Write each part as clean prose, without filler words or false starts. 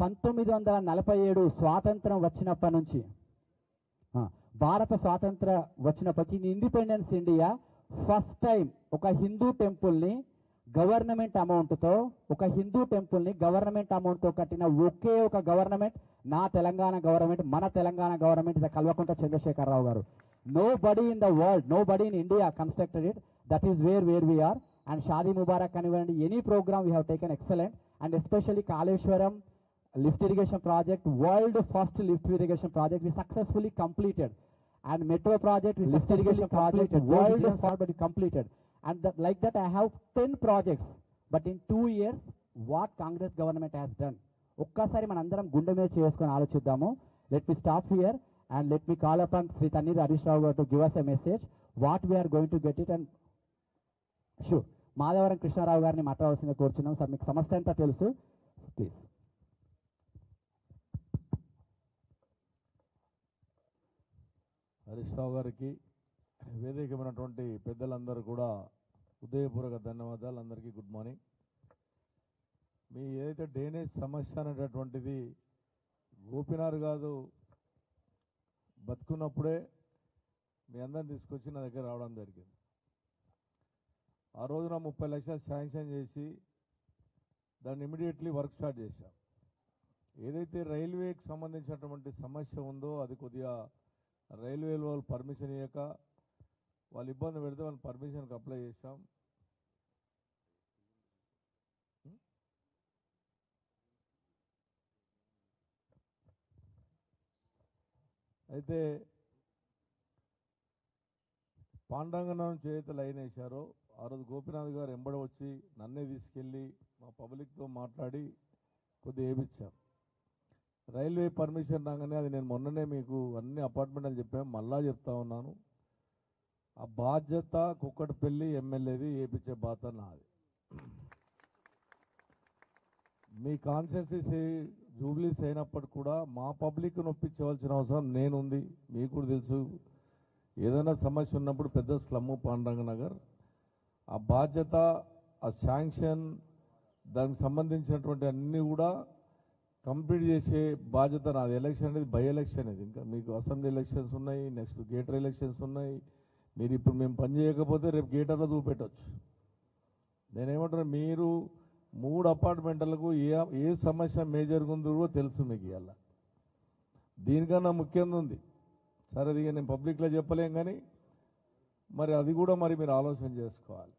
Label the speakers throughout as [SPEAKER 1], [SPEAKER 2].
[SPEAKER 1] 1947 స్వాతంత్రం వచ్చినప్పటి నుంచి భారత స్వాతంత్ర వచ్చినప్పటి ఇండిపెండెన్స్ ఇండియా ఫస్ట్ టైం ఒక హిందూ టెంపుల్ని గవర్నమెంట్ అమౌంట్తో కట్టిన ఒకే ఒక గవర్నమెంట్ నా తెలంగాణ గవర్నమెంట్, మన తెలంగాణ గవర్నమెంట్ ఇస్ కల్వకుంట్ల చంద్రశేఖరరావు గారు. Nobody in the world, nobody in India constructed it. That is where we are. And Shadi Mubarak Kanivandi, any program we have taken excellent, and especially Kaleshwaram lift irrigation project, world first lift irrigation project, we successfully completed. And metro project, lift irrigation project, world first but completed. And like that I have 10 projects. But in 2 years, what Congress government has done. ఒక్కసారి మనందరం గుండె మీద చేసుకొని ఆలోచిద్దాము. Let me stop here. And let me call upon Sri Tanniri Harish Rao to give us a message what we are going to get it. And sure, Madavaram Krishnarao గారిని మాట్లాడాల్సిందిగా కోరుచున్నాం. Sir మీకు సమస్య అంతా తెలుసు, ప్లీజ్.
[SPEAKER 2] హరీష్ రావు గారికి వేదికమైనటువంటి పెద్దలందరూ కూడా హృదయపూర్వక ధన్యవాదాలు. అందరికీ గుడ్ మార్నింగ్. మీ ఏదైతే డ్రైనేజ్ సమస్య అనేటటువంటిది గోపినాథ్ కాదు బతుకున్నప్పుడే మీ అందరిని తీసుకొచ్చి నా దగ్గర రావడం జరిగింది. ఆ రోజున 30 లక్షలు శాంక్షన్ చేసి దాన్ని ఇమీడియట్లీ వర్క్ స్టార్ట్ చేశాం. ఏదైతే రైల్వేకి సంబంధించినటువంటి సమస్య ఉందో అది కొద్దిగా రైల్వే వాళ్ళు పర్మిషన్ ఇవ్వక వాళ్ళు ఇబ్బంది పెడితే వాళ్ళు పర్మిషన్కి అప్లై చేశాం. అయితే పాండ్రంగనం చేత లైన్ వేశారో ఆ రోజు గోపినాథ్ గారు ఎంబడ వచ్చి నన్నే తీసుకెళ్ళి మా పబ్లిక్తో మాట్లాడి కొద్దిగా వేయించాం. రైల్వే పర్మిషన్ రాగానే అది నేను మొన్ననే మీకు అన్ని అపార్ట్మెంట్లు చెప్పాను, మళ్ళా చెప్తా ఉన్నాను. ఆ బాధ్యత కుక్కటిపల్లి ఎమ్మెల్యేది, వేయించే బాధ్యత నాది. మీ కాన్స్టిట్యున్సీ జూబ్లీస్ అయినప్పటికి కూడా మా పబ్లిక్ నొప్పించవలసిన అవసరం నేనుంది. మీకు కూడా తెలుసు, ఏదైనా సమస్య ఉన్నప్పుడు పెద్ద స్లమ్ పాండ్రంగ నగర్, ఆ బాధ్యత, ఆ శాంక్షన్, దానికి సంబంధించినటువంటి అన్నీ కూడా కంప్లీట్ చేసే బాధ్యత నాది. ఎలక్షన్ అనేది బై ఎలక్షన్, ఇది ఇంకా మీకు అసెంబ్లీ ఎలక్షన్స్ ఉన్నాయి, నెక్స్ట్ గేటర్ ఎలక్షన్స్ ఉన్నాయి. మీరు ఇప్పుడు మేము పని చేయకపోతే రేపు గేటర్లో చూపెట్టవచ్చు. నేనేమంటున్నా, మీరు 3 అపార్ట్మెంట్లకు ఏ సమస్య మేజర్గా ఉందో కూడా తెలుసు మీకు. ఇవాళ దీనికన్నా ముఖ్యంగా ఉంది. సరే, అది నేను పబ్లిక్లో చెప్పలేం, కానీ మరి అది కూడా మరి మీరు ఆలోచన చేసుకోవాలి.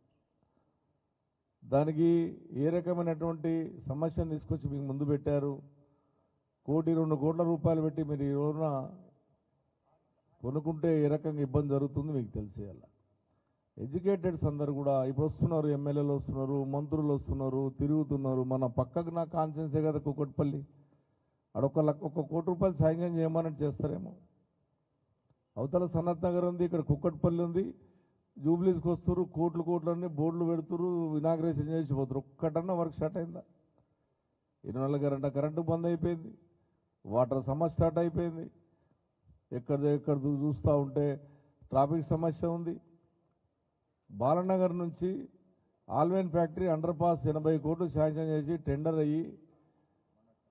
[SPEAKER 2] దానికి ఏ రకమైనటువంటి సమస్యను తీసుకొచ్చి మీకు ముందు పెట్టారు. 1-2 కోట్ల రూపాయలు పెట్టి మీరు ఈ రోజున కొనుక్కుంటే ఏ రకంగా ఇబ్బంది జరుగుతుంది మీకు తెలిసేయాల. ఎడ్యుకేటెడ్స్ అందరు కూడా ఇప్పుడు వస్తున్నారు, ఎమ్మెల్యేలు వస్తున్నారు, మంత్రులు వస్తున్నారు, తిరుగుతున్నారు. మన పక్కకు నా కాన్స్టిట్యున్సీ కదా కుక్కట్పల్లి, అడొక 1 కోటి రూపాయలు శాంక్షన్ చేయమని చేస్తారేమో. అవతల సనత్ నగర్ ఉంది, ఇక్కడ కుక్కట్పల్లి ఉంది. జూబ్లీస్కి వస్తారు, కోట్లన్నీ బోర్డులు పెడుతురు, ఇనాగ్రేషన్ చేసి పోతారు. ఒక్కటన్నా వర్క్ స్టార్ట్ అయిందా? 24 గంటల కరెంటు బంద్ అయిపోయింది, వాటర్ సమస్య స్టార్ట్ అయిపోయింది. ఎక్కడ చూస్తూ ఉంటే ట్రాఫిక్ సమస్య ఉంది. బాలనగర్ నుంచి ఆల్వైన్ ఫ్యాక్టరీ అండర్ పాస్ 80 కోట్లు శాంక్షన్ చేసి టెండర్ అయ్యి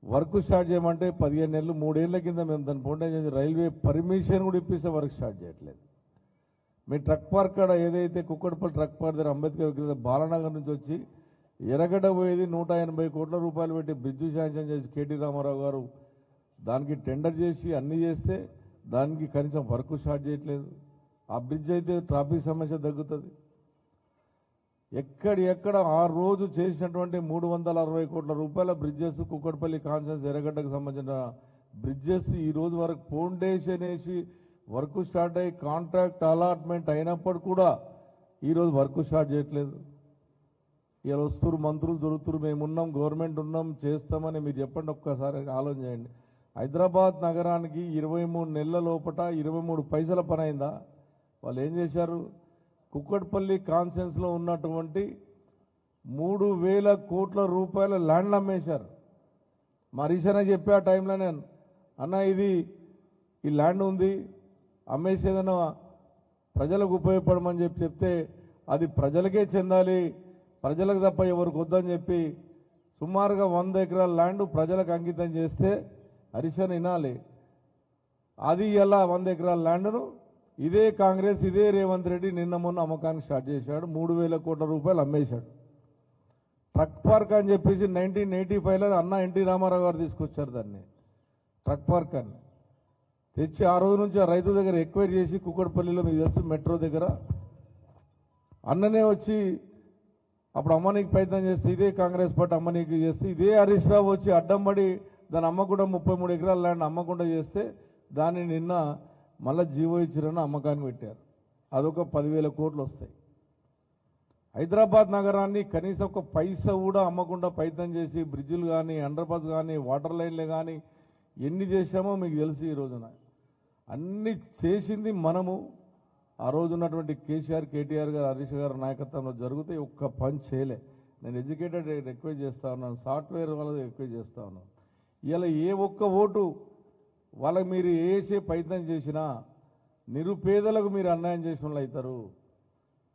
[SPEAKER 2] వర్క్ స్టార్ట్ చేయమంటే 15 నెలలు 3 ఏళ్ల కింద మేము దాన్ని ఫౌండేషన్ చేసి రైల్వే పర్మిషన్ కూడా ఇప్పిస్తే వర్క్ స్టార్ట్ చేయట్లేదు. మీ ట్రక్ పార్క్ కాడ ఏదైతే కుక్కడపల్లి ట్రక్ పార్క్ దగ్గర అంబేద్కర్ విగ్రహం బాలనగర్ నుంచి వచ్చి ఎర్రగడ్డ పోయేది 180 కోట్ల రూపాయలు పెట్టి బ్రిడ్జి శాంక్షన్ చేసి కేటీ రామారావు గారు దానికి టెండర్ చేసి అన్నీ చేస్తే దానికి కనీసం వర్క్ స్టార్ట్ చేయట్లేదు. ఆ బ్రిడ్జ్ అయితే ట్రాఫిక్ సమస్య తగ్గుతుంది. ఎక్కడ ఆ రోజు చేసినటువంటి 360 కోట్ల రూపాయల బ్రిడ్జెస్, కుక్కడపల్లి కాన్స్టిట్యున్సీ ఎర్రగడ్డకు సంబంధించిన బ్రిడ్జెస్ ఈ రోజు వరకు ఫౌండేషన్ వేసి వర్క్ స్టార్ట్ అయ్యి కాంట్రాక్ట్ అలాట్మెంట్ అయినప్పుడు కూడా ఈరోజు వర్క్ స్టార్ట్ చేయట్లేదు. ఇలా వస్తున్నారు మంత్రులు దొరుకుతున్నారు, మేమున్నాం, గవర్నమెంట్ ఉన్నాం, చేస్తామని మీరు చెప్పండి. ఒక్కసారి ఆలోచన చేయండి. హైదరాబాద్ నగరానికి 23 నెలల లోపల 23 పైసల పని అయిందా? వాళ్ళు ఏం చేశారు? కుక్కట్పల్లి కాన్స్టిట్యున్సీలో ఉన్నటువంటి 3000 కోట్ల రూపాయల ల్యాండ్లు అమ్మేశారు. మరీషనే చెప్పే ఆ టైంలో నేను, అన్న ఇది ఈ ల్యాండ్ ఉంది, అమ్మేసేదన్నా ప్రజలకు ఉపయోగపడమని చెప్తే అది ప్రజలకే చెందాలి, ప్రజలకు తప్ప ఎవరికి వద్దని చెప్పి సుమారుగా 100 ఎకరాల ల్యాండ్ ప్రజలకు అంకితం చేస్తే హరీషన్ వినాలి. అది ఎలా 100 ఎకరాల ల్యాండ్ను ఇదే కాంగ్రెస్ ఇదే రేవంత్ రెడ్డి నిన్న మొన్న అమ్మకానికి స్టార్ట్ చేశాడు. 3,000 కోట్ల రూపాయలు అమ్మేశాడు. ట్రక్ పార్క్ అని చెప్పేసి 1985లో అన్న ఎన్టీ రామారావు గారు తీసుకొచ్చారు దాన్ని ట్రక్ పార్క్ అని తెచ్చి ఆ రోజు నుంచి ఆ రైతు దగ్గర ఎక్వైరీ చేసి కుక్కడపల్లిలో మీకు తెలుసు మెట్రో దగ్గర అన్ననే వచ్చి అప్పుడు అమ్మనీకి ప్రయత్నం చేస్తే ఇదే కాంగ్రెస్ పార్టీ అమ్మనీకి చేస్తే ఇదే హరీష్ రావు వచ్చి అడ్డంబడి దాన్ని అమ్మకుండా 33 ఎకరాల ల్యాండ్ అమ్మకుండా చేస్తే దాన్ని నిన్న మళ్ళీ జీవో ఇచ్చిరని అమ్మకానికి పెట్టారు. అదొక 10,000 కోట్లు వస్తాయి. హైదరాబాద్ నగరాన్ని కనీసం ఒక పైసా కూడా అమ్మకుండా ప్రయత్నం చేసి బ్రిడ్జిలు కానీ అండర్పాస్ కానీ వాటర్ లైన్లే కానీ ఎన్ని చేశామో మీకు తెలుసు. ఈ రోజున అన్ని చేసింది మనము. ఆ రోజు ఉన్నటువంటి కేసీఆర్ కేటీఆర్ గారు హరీష్ గారు నాయకత్వంలో జరిగితే ఒక్క పని చేయలే. నేను ఎడ్యుకేటెడ్ రిక్వెస్ట్ చేస్తా ఉన్నాను, సాఫ్ట్వేర్ వాళ్ళకి రిక్వెస్ట్ చేస్తా ఉన్నాను. ఇలా ఏ ఒక్క ఓటు వాళ్ళకి మీరు వేసే ప్రయత్నం చేసినా నిరుపేదలకు మీరు అన్యాయం చేసిన వాళ్ళు అవుతారు.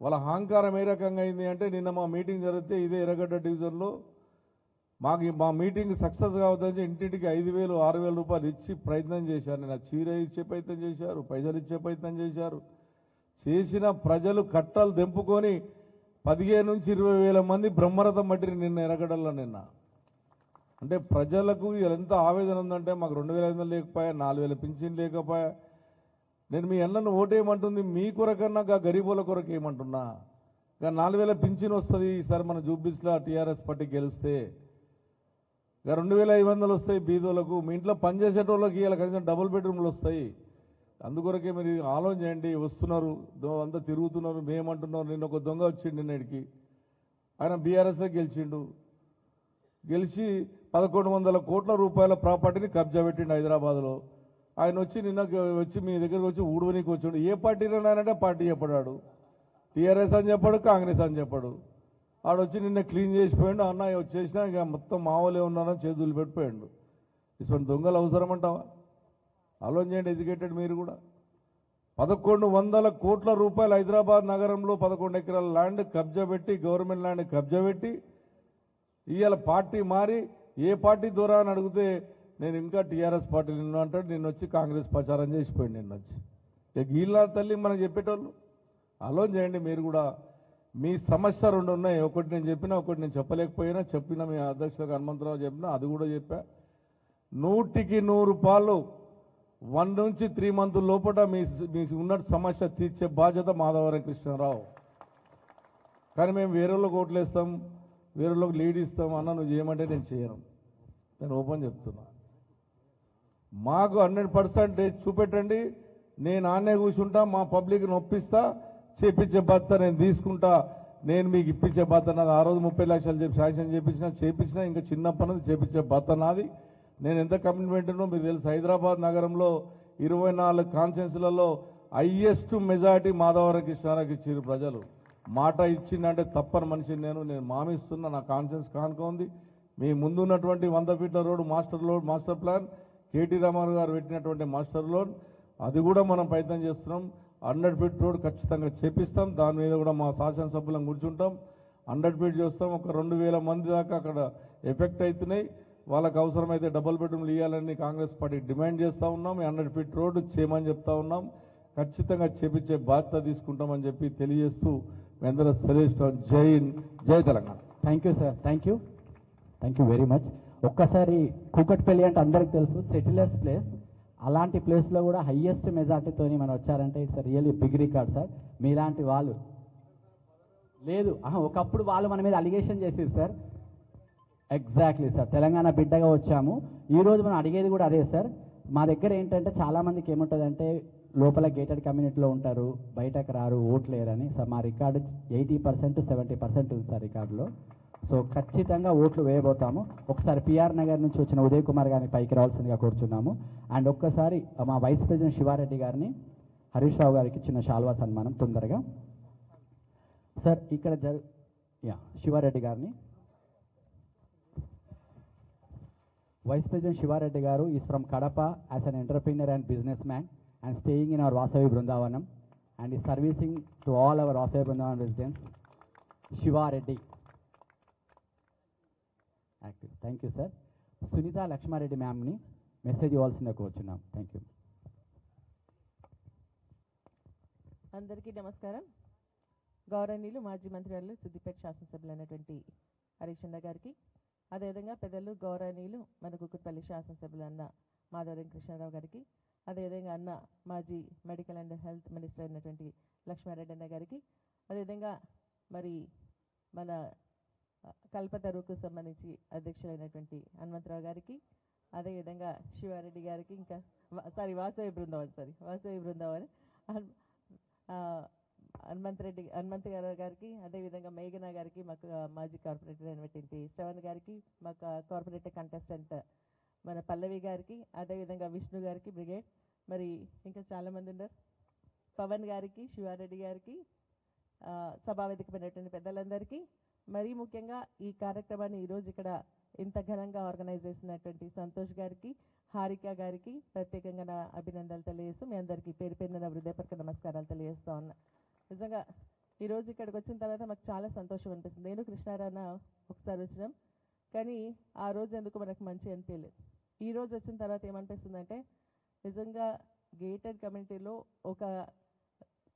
[SPEAKER 2] వాళ్ళ అహంకారం ఏ రకంగా అయింది అంటే నిన్న మా మీటింగ్ జరిగితే ఇదే ఎర్రగడ్డ డివిజన్లో మా మీటింగ్ సక్సెస్ కావద్దని ఇంటింటికి 5,000 6,000 రూపాయలు ఇచ్చి ప్రయత్నం చేశారు. నేను చీర ఇచ్చే ప్రయత్నం చేశారు, పైసలు ఇచ్చే ప్రయత్నం చేశారు. చేసిన ప్రజలు కట్టలు దెంపుకొని 15 నుంచి 20,000 మంది బ్రహ్మరథం పట్టిరు నిన్న ఎర్రగడ్డలో. నిన్న అంటే ప్రజలకు ఎంత ఆవేదన ఉందంటే మాకు 2,500 లేకపోయా, 4,000 పింఛన్ లేకపోయా. నేను మీ అన్నను ఓటేయమంటుంది మీ కొరకన్నా గరీబుల కొరకు ఏమంటున్నా. 4,000 పింఛన్ వస్తుంది ఈసారి మన జూబ్లీస్లో టీఆర్ఎస్ పార్టీ గెలిస్తే. 2,500 వస్తాయి బీదోలకు. మీ ఇంట్లో పనిచేసేటోళ్ళకి ఇలా కనీసం డబుల్ బెడ్రూమ్లు వస్తాయి. అందుకొరకే మీరు ఆలోచన చేయండి. వస్తున్నారు అంతా తిరుగుతున్నారు, మేమంటున్నారు. నిన్న ఒక దొంగ వచ్చిండు నిన్నటికి, ఆయన బీఆర్ఎస్లో గెలిచిండు. గెలిచి 1,100 కోట్ల రూపాయల ప్రాపర్టీని కబ్జా పెట్టిండు హైదరాబాద్లో. ఆయన వచ్చి నిన్న వచ్చి మీ దగ్గరకు వచ్చి ఊడవనికి వచ్చాడు. ఏ పార్టీలోనంటే పార్టీ చెప్పడాడు, టీఆర్ఎస్ అని చెప్పాడు, కాంగ్రెస్ అని చెప్పాడు. ఆడొచ్చి నిన్న క్లీన్ చేసిపోయాడు. అన్న వచ్చేసినా ఇక మొత్తం మావోలే ఉన్నారని చేతులు పెట్టిపోయాడు. ఇటువంటి దొంగలు అవసరం అంటావా? ఆలోచన చేయండి ఎడ్యుకేటెడ్ మీరు కూడా. 1,100 కోట్ల రూపాయలు హైదరాబాద్ నగరంలో 11 ఎకరాల ల్యాండ్ కబ్జా పెట్టి, గవర్నమెంట్ ల్యాండ్ కబ్జా పెట్టి ఇవాళ పార్టీ మారి ఏ పార్టీ ద్వారా అని అడిగితే నేను ఇంకా టీఆర్ఎస్ పార్టీ నిన్న అంటాడు. నిన్న వచ్చి కాంగ్రెస్ ప్రచారం చేసిపోయింది. నిన్న వచ్చి ఇక గీళ్ళ తల్లి మనకు చెప్పేటోళ్ళు. ఆలోచన చేయండి మీరు కూడా. మీ సమస్య 2 ఉన్నాయి. ఒకటి నేను చెప్పినా, ఒకటి నేను చెప్పలేకపోయినా. చెప్పిన మీ అధ్యక్షులకు హనుమంతరావు చెప్పినా, అది కూడా చెప్పా. 100కి 100 రూపాయలు 1 నుంచి 3 మంత్ల లోపల మీ ఉన్న సమస్య తీర్చే బాధ్యత మాధవరం కృష్ణారావు. కానీ మేము వేరేళ్ళకి ఓట్లేస్తాం, వేరేళ్ళకి లీడ్ ఇస్తాం. అన్న నువ్వు చేయమంటే నేను చేయను. నేను ఓపెన్ చెప్తున్నా. మాకు 100% చూపెట్టండి. నేను ఆన్నే కూర్చుంటా, మా పబ్లిక్ నొప్పిస్తా, చేపించే బాధ్యత నేను తీసుకుంటా. నేను మీకు ఇప్పించే బాధ్యత నాది. ఆ రోజు 30 లక్షలు చెప్పి శాంక్షన్ చేపించినా ఇంకా చిన్నప్పటి నుంచి చేపించే బాధ్యత నాది. నేను ఎంత కమిట్మెంట్ ఉన్నో మీకు తెలుసు. హైదరాబాద్ నగరంలో 24 కాన్స్టిట్యున్సీలలో హైయెస్ట్ మెజారిటీ మాధవరం కృష్ణారావుకి ఇచ్చారు ప్రజలు. మాట ఇచ్చిందంటే తప్పని మనిషిని నేను మామిస్తున్నా. నా కాన్ఫిడెన్స్ కానుకోంది. మీ ముందున్నటువంటి 100 ఫీట్ల road master plan KT Rama Rao గారు పెట్టినటువంటి మాస్టర్ లోన్, అది కూడా మనం ప్రయత్నం చేస్తున్నాం. 100 ఫీట్ రోడ్ ఖచ్చితంగా చేపిస్తాం. దాని మీద కూడా మా శాసనసభ్యులను కూర్చుంటాం. 100 ఫీట్ చేస్తాం. ఒక 2,000 మంది దాకా అక్కడ ఎఫెక్ట్ అవుతున్నాయి. వాళ్ళకు అవసరమైతే డబుల్ బెడ్రూమ్లు ఇవ్వాలని కాంగ్రెస్ పార్టీ డిమాండ్ చేస్తూ ఉన్నాం. 100 ఫీట్ రోడ్డు చేయమని చెప్తా ఉన్నాం. ఖచ్చితంగా చేపించే బాధ్యత తీసుకుంటామని చెప్పి తెలియజేస్తూ మీ అందరూ సెలవు. జై హింద్, జై Telangana.
[SPEAKER 1] Thank you sir. Thank you very much. ఒక్కసారి కూకట్పల్లి అంటే అందరికి తెలుసు, సెటిలర్స్ ప్లేస్. అలాంటి ప్లేస్లో కూడా హయ్యెస్ట్ మెజార్టీతో మనం వచ్చారంటే it's really big record sir. మీలాంటి వాళ్ళు లేదు. ఒకప్పుడు వాళ్ళు మన మీద అలిగేషన్ చేసేది సార్. ఎగ్జాక్ట్లీ సార్, తెలంగాణ బిడ్డగా వచ్చాము. ఈరోజు మనం అడిగేది కూడా అదే సార్. మా దగ్గర ఏంటంటే చాలామందికి ఏముంటుందంటే లోపల గేటెడ్ కమ్యూనిటీలో ఉంటారు, బయటకు రారు, ఓట్లు లేరని. సార్ మా రికార్డు 80% 70% ఉంది సార్ రికార్డులో. సో ఖచ్చితంగా ఓట్లు వేయబోతాము. ఒకసారి పిఆర్ నగర్ నుంచి వచ్చిన ఉదయ్ కుమార్ గారిని పైకి రావాల్సిందిగా కోరుచున్నాము. అండ్ ఒక్కసారి మా వైస్ ప్రెసిడెంట్ శివారెడ్డి గారిని, హరీష్ రావు గారికి ఇచ్చిన శాల్వా సన్మానం తొందరగా సార్. ఇక్కడ శివారెడ్డి గారిని, Vice President Shivareddy Garu is from Kadapa as an entrepreneur and businessman and staying in our Vasavi Brindavanam and is servicing to all our Vasavi Brindavanam residents. Shivareddy. Active. Thank you sir. Sunitha Laxmareddy మ్యామ్ని message ఇవ్వాల్సిందిగా కోరుచున్నాం. Thank you.
[SPEAKER 3] అందరికీ నమస్కారం. గౌరవనీయులు మాజీ మంత్రివర్యులు సిద్దిపేట శాసనసభ్యులు అయినటువంటి హరీష్ అన్న గారికి, అదేవిధంగా పెద్దలు గౌరవనీయులు మన కుక్కట్పల్లి శాసనసభ్యులు అన్న మాధవరం కృష్ణారావు గారికి, అదేవిధంగా అన్న మాజీ మెడికల్ అండ్ హెల్త్ మినిస్టర్ అయినటువంటి లక్ష్మారెడ్డి అన్న గారికి, అదేవిధంగా మరి మన కల్పతరుకు సంబంధించి అధ్యక్షులైనటువంటి హనుమంతరావు గారికి, అదేవిధంగా శివారెడ్డి గారికి, ఇంకా వాసవి బృందావన్ హనుమంత్ గారికి, అదేవిధంగా మేఘనా గారికి, మాకు మాజీ కార్పొరేటర్ అయినటువంటి శ్రవణ్ గారికి, మాకు కార్పొరేటర్ కంటెస్టెంట్ మన పల్లవి గారికి, అదేవిధంగా విష్ణు గారికి బ్రిగేడ్, మరి ఇంకా చాలామంది ఉన్నారు, పవన్ గారికి, శివారెడ్డి గారికి, సభావేదికమైనటువంటి పెద్దలందరికీ, మరీ ముఖ్యంగా ఈ కార్యక్రమాన్ని ఈరోజు ఇక్కడ ఇంత ఘనంగా ఆర్గనైజ్ చేసినటువంటి సంతోష్ గారికి, హారిక గారికి ప్రత్యేకంగా నా అభినందనలు తెలియజేస్తూ మీ అందరికీ పేరు పేరున నా హృదయపూర్వక నమస్కారాలు తెలియజేస్తా ఉన్నా. నిజంగా ఈరోజు ఇక్కడికి వచ్చిన తర్వాత మాకు చాలా సంతోషం అనిపిస్తుంది. నేను కృష్ణారావున ఒకసారి వచ్చినాం, కానీ ఆ రోజు ఎందుకు మనకు మంచి అనిపించలేదు. ఈ రోజు వచ్చిన తర్వాత ఏమనిపిస్తుందంటే, నిజంగా గేటెడ్ కమ్యూనిటీలో ఒక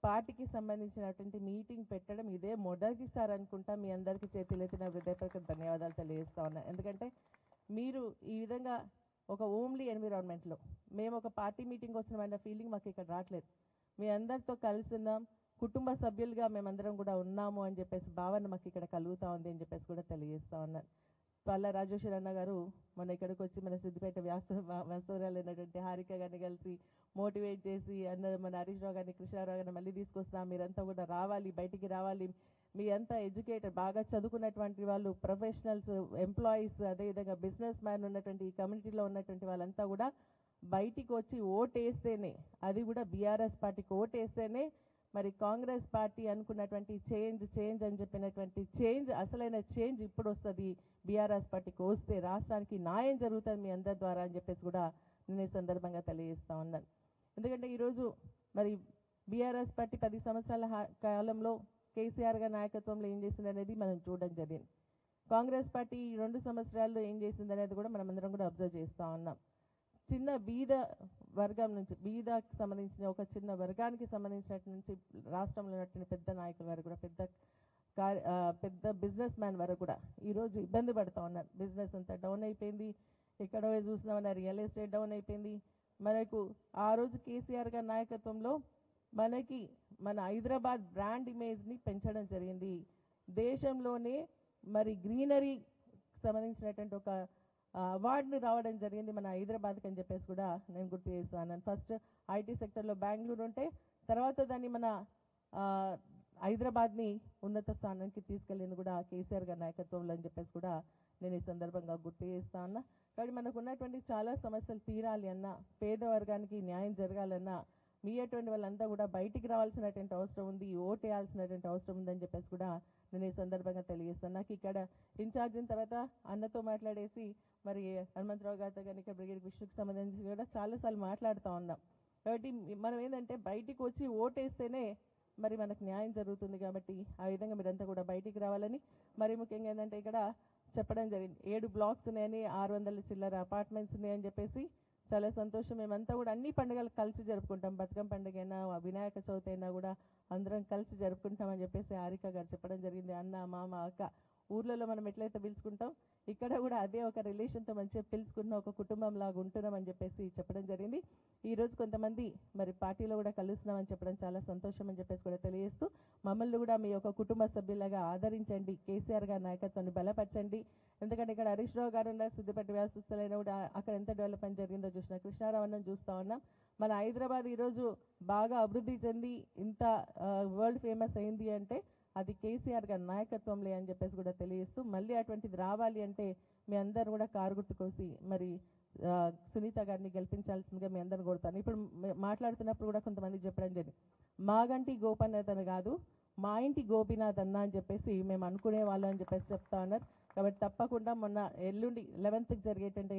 [SPEAKER 3] పార్టీకి సంబంధించినటువంటి మీటింగ్ పెట్టడం ఇదే మొదటిసారి అనుకుంటా. మీ అందరికీ చేతులెత్తి నా హృదయపూర్వక ధన్యవాదాలు తెలియజేస్తా ఉన్నా. ఎందుకంటే మీరు ఈ విధంగా ఒక ఓమ్లీ ఎన్విరాన్మెంట్లో మేము ఒక పార్టీ మీటింగ్ వచ్చినామన్న ఫీలింగ్ మాకు ఇక్కడ రావట్లేదు. మీ అందరితో కలిసి ఉన్నాం, కుటుంబ సభ్యులుగా మేమందరం కూడా ఉన్నాము అని చెప్పేసి భావన మాకు ఇక్కడ కలుగుతూ ఉంది అని చెప్పేసి కూడా తెలియజేస్తూ ఉన్నాను. పల్లా రాజేశ్వర్ అన్న గారు మన ఇక్కడికి వచ్చి మన సిద్దిపేట వాస్తవరాలు అయినటువంటి హారిక గారిని కలిసి మోటివేట్ చేసి అన్న మన హరీష్ రావు గారిని, కృష్ణారావు గారిని మళ్ళీ తీసుకొస్తాం, మీరంతా కూడా రావాలి, బయటికి రావాలి, మీ అంతా ఎడ్యుకేటెడ్ బాగా చదువుకున్నటువంటి వాళ్ళు, ప్రొఫెషనల్స్, ఎంప్లాయీస్, అదేవిధంగా బిజినెస్ మ్యాన్ ఉన్నటువంటి ఈ కమ్యూనిటీలో ఉన్నటువంటి వాళ్ళంతా కూడా బయటికి వచ్చి ఓటేస్తేనే, అది కూడా బీఆర్ఎస్ పార్టీకి ఓటేస్తేనే మరి కాంగ్రెస్ పార్టీ అనుకున్నటువంటి చేంజ్ అని చెప్పినటువంటి అసలైన చేంజ్ ఇప్పుడు వస్తుంది. బీఆర్ఎస్ పార్టీకి వస్తే రాష్ట్రానికి న్యాయం జరుగుతుంది మీ అందరి ద్వారా అని చెప్పేసి కూడా నేను ఈ సందర్భంగా తెలియజేస్తా ఉన్నాను. ఎందుకంటే ఈరోజు మరి బీఆర్ఎస్ పార్టీ 10 సంవత్సరాల కాలంలో కేసీఆర్ గారి నాయకత్వంలో ఏం చేసింది అనేది మనం చూడడం జరిగింది. కాంగ్రెస్ పార్టీ 2 సంవత్సరాల్లో ఏం చేసింది అనేది కూడా మనం అందరం కూడా అబ్జర్వ్ చేస్తూ ఉన్నాం. చిన్న బీద వర్గం నుంచి, బీదకి సంబంధించిన ఒక చిన్న వర్గానికి సంబంధించినట్టు నుంచి రాష్ట్రంలో ఉన్నటువంటి పెద్ద నాయకుల వరకు కూడా, పెద్ద బిజినెస్ మ్యాన్ వరకు కూడా ఈరోజు ఇబ్బంది పడుతూ ఉన్నారు. బిజినెస్ అంతా డౌన్ అయిపోయింది. ఎక్కడో చూసినామన్న రియల్ ఎస్టేట్ డౌన్ అయిపోయింది. మనకు ఆ రోజు కేసీఆర్ గారి నాయకత్వంలో మనకి మన హైదరాబాద్ బ్రాండ్ ఇమేజ్ని పెంచడం జరిగింది. దేశంలోనే మరి గ్రీనరీ సంబంధించినటువంటి ఒక అవార్డుని రావడం జరిగింది మన హైదరాబాద్కి అని చెప్పేసి కూడా నేను గుర్తు చేస్తాను. ఫస్ట్ ఐటీ సెక్టర్లో బెంగళూరు ఉంటే తర్వాత దాన్ని మన హైదరాబాద్ని ఉన్నత స్థానానికి తీసుకెళ్ళింది కూడా కేసీఆర్ గారి నాయకత్వంలో అని చెప్పేసి కూడా నేను ఈ సందర్భంగా గుర్తు చేస్తా ఉన్నా. కాబట్టి మనకు ఉన్నటువంటి చాలా సమస్యలు తీరాలి అన్నా, పేద వర్గానికి న్యాయం జరగాలన్నా మీ అటువంటి వాళ్ళంతా కూడా బయటికి రావాల్సినటువంటి అవసరం ఉంది, ఓటేయాల్సినటువంటి అవసరం ఉందని చెప్పేసి కూడా నేను ఈ సందర్భంగా తెలియజేస్తాను. నాకు ఇక్కడ ఇన్ఛార్జ్ అయిన తర్వాత అన్నతో మాట్లాడేసి మరి హనుమంతరావు గారితో కానీ ఇక్కడ బ్రిగేడ్ విష్ణుకి సంబంధించి కూడా చాలాసార్లు మాట్లాడుతూ ఉన్నాం. కాబట్టి మనం ఏంటంటే బయటికి వచ్చి ఓటేస్తేనే మరి మనకు న్యాయం జరుగుతుంది. కాబట్టి ఆ విధంగా మీరంతా కూడా బయటికి రావాలని, మరి ముఖ్యంగా ఏంటంటే ఇక్కడ చెప్పడం జరిగింది 7 బ్లాక్స్ ఉన్నాయని, 600 చిల్లర అపార్ట్మెంట్స్ ఉన్నాయని చెప్పేసి చాలా సంతోషం. మేమంతా కూడా అన్ని పండుగలు కలిసి జరుపుకుంటాం. బతుకమ్మ పండుగ అయినా, వినాయక చవితి అయినా కూడా అందరం కలిసి జరుపుకుంటామని చెప్పేసి హారిక గారు చెప్పడం జరిగింది. అన్న, మామ, అక్క ఊర్లలో మనం ఎట్లయితే పిలుచుకుంటాం ఇక్కడ కూడా అదే ఒక రిలేషన్తో మంచిగా పిలుచుకున్న ఒక కుటుంబం లాగా ఉంటున్నామని చెప్పేసి చెప్పడం జరిగింది. ఈరోజు కొంతమంది మరి పార్టీలో కూడా కలుస్తున్నామని చెప్పడం చాలా సంతోషం అని చెప్పేసి కూడా తెలియజేస్తూ, మమ్మల్ని కూడా మీ యొక్క కుటుంబ సభ్యులాగా ఆదరించండి, కేసీఆర్ గారి నాయకత్వాన్ని బలపరచండి. ఎందుకంటే ఇక్కడ హరీష్ రావు గారు ఉన్న సిద్దిపేట వ్యాసస్థలైనా కూడా అక్కడ ఎంత డెవలప్మెంట్ జరిగిందో చూసినా, కృష్ణారావు అన్నం చూస్తూ ఉన్నాం. మన హైదరాబాద్ ఈరోజు బాగా అభివృద్ధి చెంది ఇంత వరల్డ్ ఫేమస్ అయింది అంటే అది కేసీఆర్ గారి నాయకత్వంలో అని చెప్పేసి కూడా తెలియజేస్తూ, మళ్ళీ అటువంటిది రావాలి అంటే మీ అందరూ కూడా కారు గుర్తు కోసి మరి సునీత గారిని గెలిపించాల్సిందిగా మీ అందరిని కోరుతాను. ఇప్పుడు మాట్లాడుతున్నప్పుడు కూడా కొంతమంది చెప్పడం జరిగింది, మాగంటి గోపనాథ్ అని కాదు, మా ఇంటి గోపీనాథ్ అన్న అని చెప్పేసి మేము అనుకునే వాళ్ళు అని చెప్పేసి చెప్తా ఉన్నారు. కాబట్టి తప్పకుండా మొన్న ఎల్లుండి 11th జరిగేటువంటి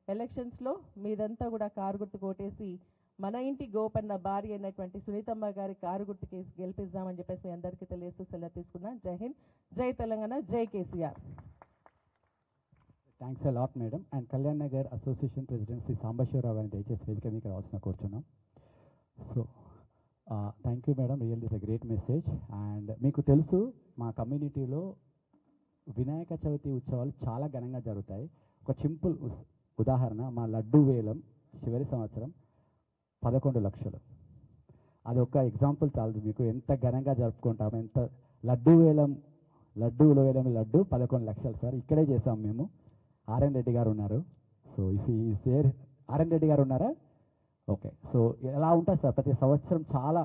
[SPEAKER 3] ఎలక్షన్స్లో మీదంతా కూడా కారు గుర్తు కోటేసి మన ఇంటి గోపన్న భార్య అయినటువంటి సునీతమ్మ గారి కారు గుర్తు కేసు గెలిపిద్దామని చెప్పేసి మీ అందరికీ తెలియజేస్తూ సెలవు తీసుకున్నా. జై హింద్, జై తెలంగాణ, జై KCR.
[SPEAKER 1] Thanks a lot madam. And Kalyan Nagar association president Shri Sambasiva Rao గారిని దయచేసి వేదిక మీకు రావాల్సిన కూర్చున్నాం. So thank you madam, real is a great message. And మీకు తెలుసు మా కమ్యూనిటీలో వినాయక చవితి ఉత్సవాలు చాలా ఘనంగా జరుగుతాయి. ఒక సింపుల్ ఉదాహరణ, మా లడ్డు వేలం చివరి సంవత్సరం 11 లక్షలు. అది ఒక ఎగ్జాంపుల్ చాలదు మీకు ఎంత ఘనంగా జరుపుకుంటాము. ఎంత లడ్డు వేలం 11 లక్షలు సార్. ఇక్కడే చేసాం మేము. ఆర్ఎన్ రెడ్డి గారు ఉన్నారు. సో ఇఫ్ ఈ సేర్ ఆర్ఎన్ రెడ్డి గారు ఉన్నారా? ఓకే. సో ఎలా ఉంటుంది సార్, ప్రతి సంవత్సరం చాలా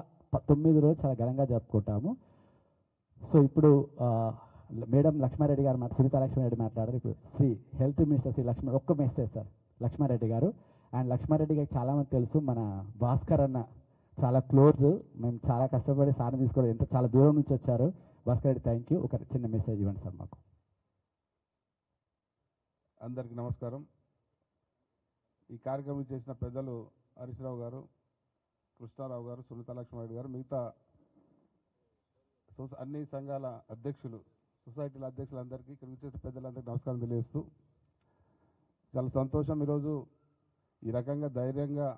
[SPEAKER 1] 9 రోజులు చాలా ఘనంగా జరుపుకుంటాము. సో ఇప్పుడు మేడం లక్ష్మారెడ్డి గారు సునీతా లక్ష్మారెడ్డి మాట్లాడారు. ఇప్పుడు శ్రీ హెల్త్ మినిస్టర్ శ్రీ ఒక్క మెసేజ్ సార్ లక్ష్మారెడ్డి గారు. అండ్ లక్ష్మారెడ్డి గారికి చాలామంది తెలుసు, మన భాస్కర్ అన్న చాలా క్లోజ్. మేము చాలా కష్టపడి సార్ని తీసుకోవడం, ఎంత చాలా దూరం నుంచి వచ్చారు. Bhaskar Reddy thank you. ఒక చిన్న మెసేజ్ ఇవ్వండి సార్ మాకు.
[SPEAKER 2] అందరికీ నమస్కారం. ఈ కార్యక్రమం చేసిన పెద్దలు హరీష్ రావు గారు, కృష్ణారావు గారు, సునీతా లక్ష్మారెడ్డి గారు, మిగతా అన్ని సంఘాల అధ్యక్షులు, సొసైటీల అధ్యక్షులందరికీ, ఇక్కడ వచ్చేసిన పెద్దలందరికీ నమస్కారం తెలియజేస్తూ, చాలా సంతోషం ఈరోజు ఈ రకంగా ధైర్యంగా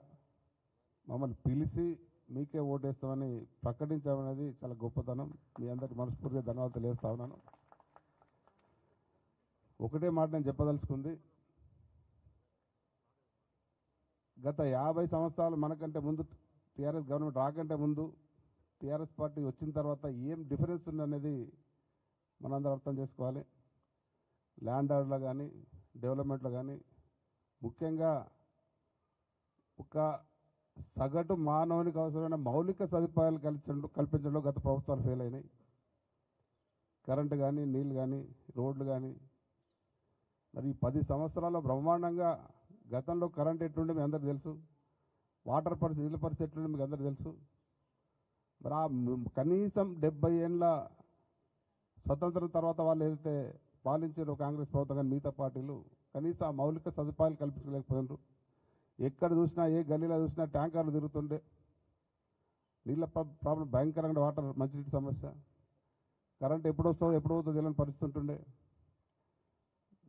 [SPEAKER 2] మమ్మల్ని పిలిచి మీకే ఓటేస్తామని ప్రకటించడం అనేది చాలా గొప్పతనం. మీ అందరికీ మనస్ఫూర్తిగా ధన్యవాదాలు తెలియజేస్తా ఉన్నాను. ఒకటే మాట నేను చెప్పదలుచుకుంది, గత 50 సంవత్సరాలు మనకంటే ముందు టీఆర్ఎస్ గవర్నమెంట్ రాకంటే ముందు టీఆర్ఎస్ పార్టీ వచ్చిన తర్వాత ఏం డిఫరెన్స్ ఉందనేది మనందరం అర్థం చేసుకోవాలి. ల్యాండ్ ఆర్డర్లో కానీ డెవలప్మెంట్లో కానీ ముఖ్యంగా ఒక సగటు మానవునికి అవసరమైన మౌలిక సదుపాయాలు కల్పించడంలో గత ప్రభుత్వాలు ఫెయిల్ అయినాయి. కరెంటు కానీ, నీళ్ళు కానీ, రోడ్లు కానీ. మరి 10 సంవత్సరాల్లో బ్రహ్మాండంగా, గతంలో కరెంట్ ఎట్లుండే మీ అందరికీ తెలుసు, వాటర్ పరిస్థితి, నీళ్ళ పరిస్థితి ఎట్లుండే మీకు అందరికీ తెలుసు. మరి ఆ కనీసం 70 ఏళ్ళ స్వతంత్రం తర్వాత వాళ్ళు ఏదైతే పాలించారో కాంగ్రెస్ ప్రభుత్వం కానీ మిగతా పార్టీలు కనీసం ఆ మౌలిక సదుపాయాలు కల్పించలేకపోయినారు. ఎక్కడ చూసినా, ఏ గల్లీలో చూసినా ట్యాంకర్లు తిరుగుతుండే, నీళ్ళ ప్రాబ్లం భయంకరంగా, వాటర్ మంచినీటి సమస్య, కరెంట్ ఎప్పుడు వస్తుందో ఎప్పుడు పోతుందో తెలియని పరిస్థితి ఉంటుండే.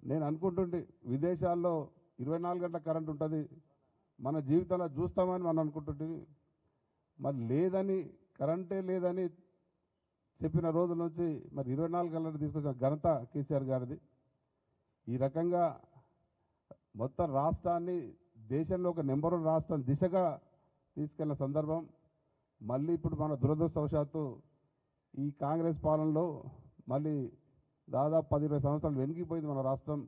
[SPEAKER 2] నేను అనుకుంటుండే విదేశాల్లో 24 గంటల కరెంట్ ఉంటుంది, మన జీవితంలో చూస్తామని మనం అనుకుంటుంటే, మరి లేదని, కరెంటే లేదని చెప్పిన రోజుల నుంచి మరి 24 గంటలు తీసుకొచ్చిన ఘనత కేసీఆర్ గారిది. ఈ రకంగా మొత్తం రాష్ట్రాన్ని దేశంలో ఒక నెంబర్ 1 రాష్ట్రం దిశగా తీసుకెళ్లిన సందర్భం. మళ్ళీ ఇప్పుడు మన దురదృష్టవశాత్తు ఈ కాంగ్రెస్ పాలనలో మళ్ళీ దాదాపు 10-20 సంవత్సరాలు వెనుకిపోయింది మన రాష్ట్రం.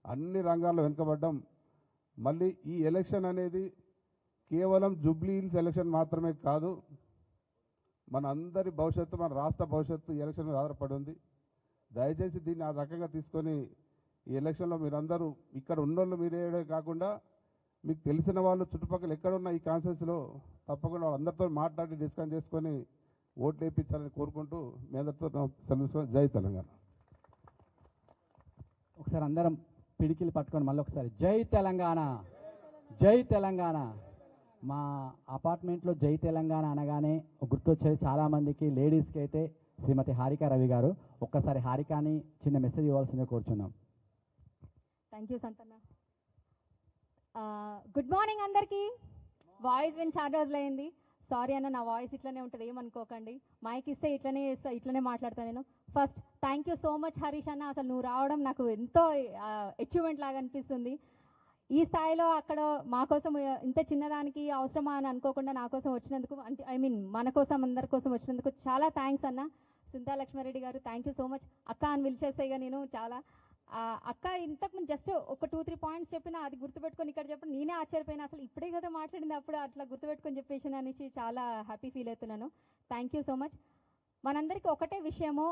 [SPEAKER 2] అన్ని రంగాల్లో వెనుకబడ్డం. మళ్ళీ ఈ ఎలక్షన్ అనేది కేవలం జూబ్లీ హిల్స్ ఎలక్షన్ మాత్రమే కాదు, మన అందరి భవిష్యత్తు, మన రాష్ట్ర భవిష్యత్తు ఈ ఎలక్షన్ మీద ఆధారపడి ఉంది. దయచేసి దీన్ని ఆ రకంగా తీసుకొని ఈ ఎలక్షన్లో మీరందరూ, ఇక్కడ ఉన్నోళ్ళు మీరే కాకుండా మీకు తెలిసిన వాళ్ళు చుట్టుపక్కల ఎక్కడున్న ఈ కాన్ఫరెన్స్లో తప్పకుండా వాళ్ళందరితో మాట్లాడి డిస్కస్ చేసుకొని ఓట్లు వేయించాలని కోరుకుంటూ మీ అందరితో సెలవు. జై తెలంగాణ.
[SPEAKER 1] ఒకసారి అందరం పిడికిలు పట్టుకొని మళ్ళీ ఒకసారి జై తెలంగాణ, జై తెలంగాణ. మా అపార్ట్మెంట్లో జై తెలంగాణ అనగానే గుర్తొచ్చేది చాలామందికి, లేడీస్కి అయితే శ్రీమతి హారిక రవి గారు. ఒక్కసారి హారికాని చిన్న మెసేజ్ ఇవ్వాల్సిందే కోరుచున్నాం.
[SPEAKER 4] Thank you Santhanna. Good morning అందరికీ. వాయిస్ విని చాలా రోజులైంది. సారీ అన్న, నా వాయిస్ ఇట్లనే ఉంటుంది, ఏమనుకోకండి. మైక్ ఇస్తే ఇట్లనే మాట్లాడతాను నేను. First thank you so much Harish అన్న. అసలు నువ్వు రావడం నాకు ఎంతో అచీవ్మెంట్ లాగా అనిపిస్తుంది. ఈ స్థాయిలో అక్కడ మా కోసం ఇంత చిన్నదానికి అవసరమా అని అనుకోకుండా నా కోసం వచ్చినందుకు, మన కోసం అందరి కోసం వచ్చినందుకు చాలా థ్యాంక్స్ అన్న. సునీతా లక్ష్మారెడ్డి గారు థ్యాంక్ యూ సో మచ్. అక్క అని పిలిచేస్తాయిగా నేను చాలా. అక్క ఇంతకుముందు జస్ట్ ఒక 2-3 పాయింట్స్ చెప్పినా అది గుర్తుపెట్టుకొని ఇక్కడ చెప్పిన నేనే ఆశ్చర్యపోయినా. అసలు ఇప్పుడే కదా మాట్లాడింది, అప్పుడు అట్లా గుర్తుపెట్టుకొని చెప్పేసి అనేసి చాలా హ్యాపీ ఫీల్ అవుతున్నాను. Thank you so much. మనందరికీ ఒకటే విషయము,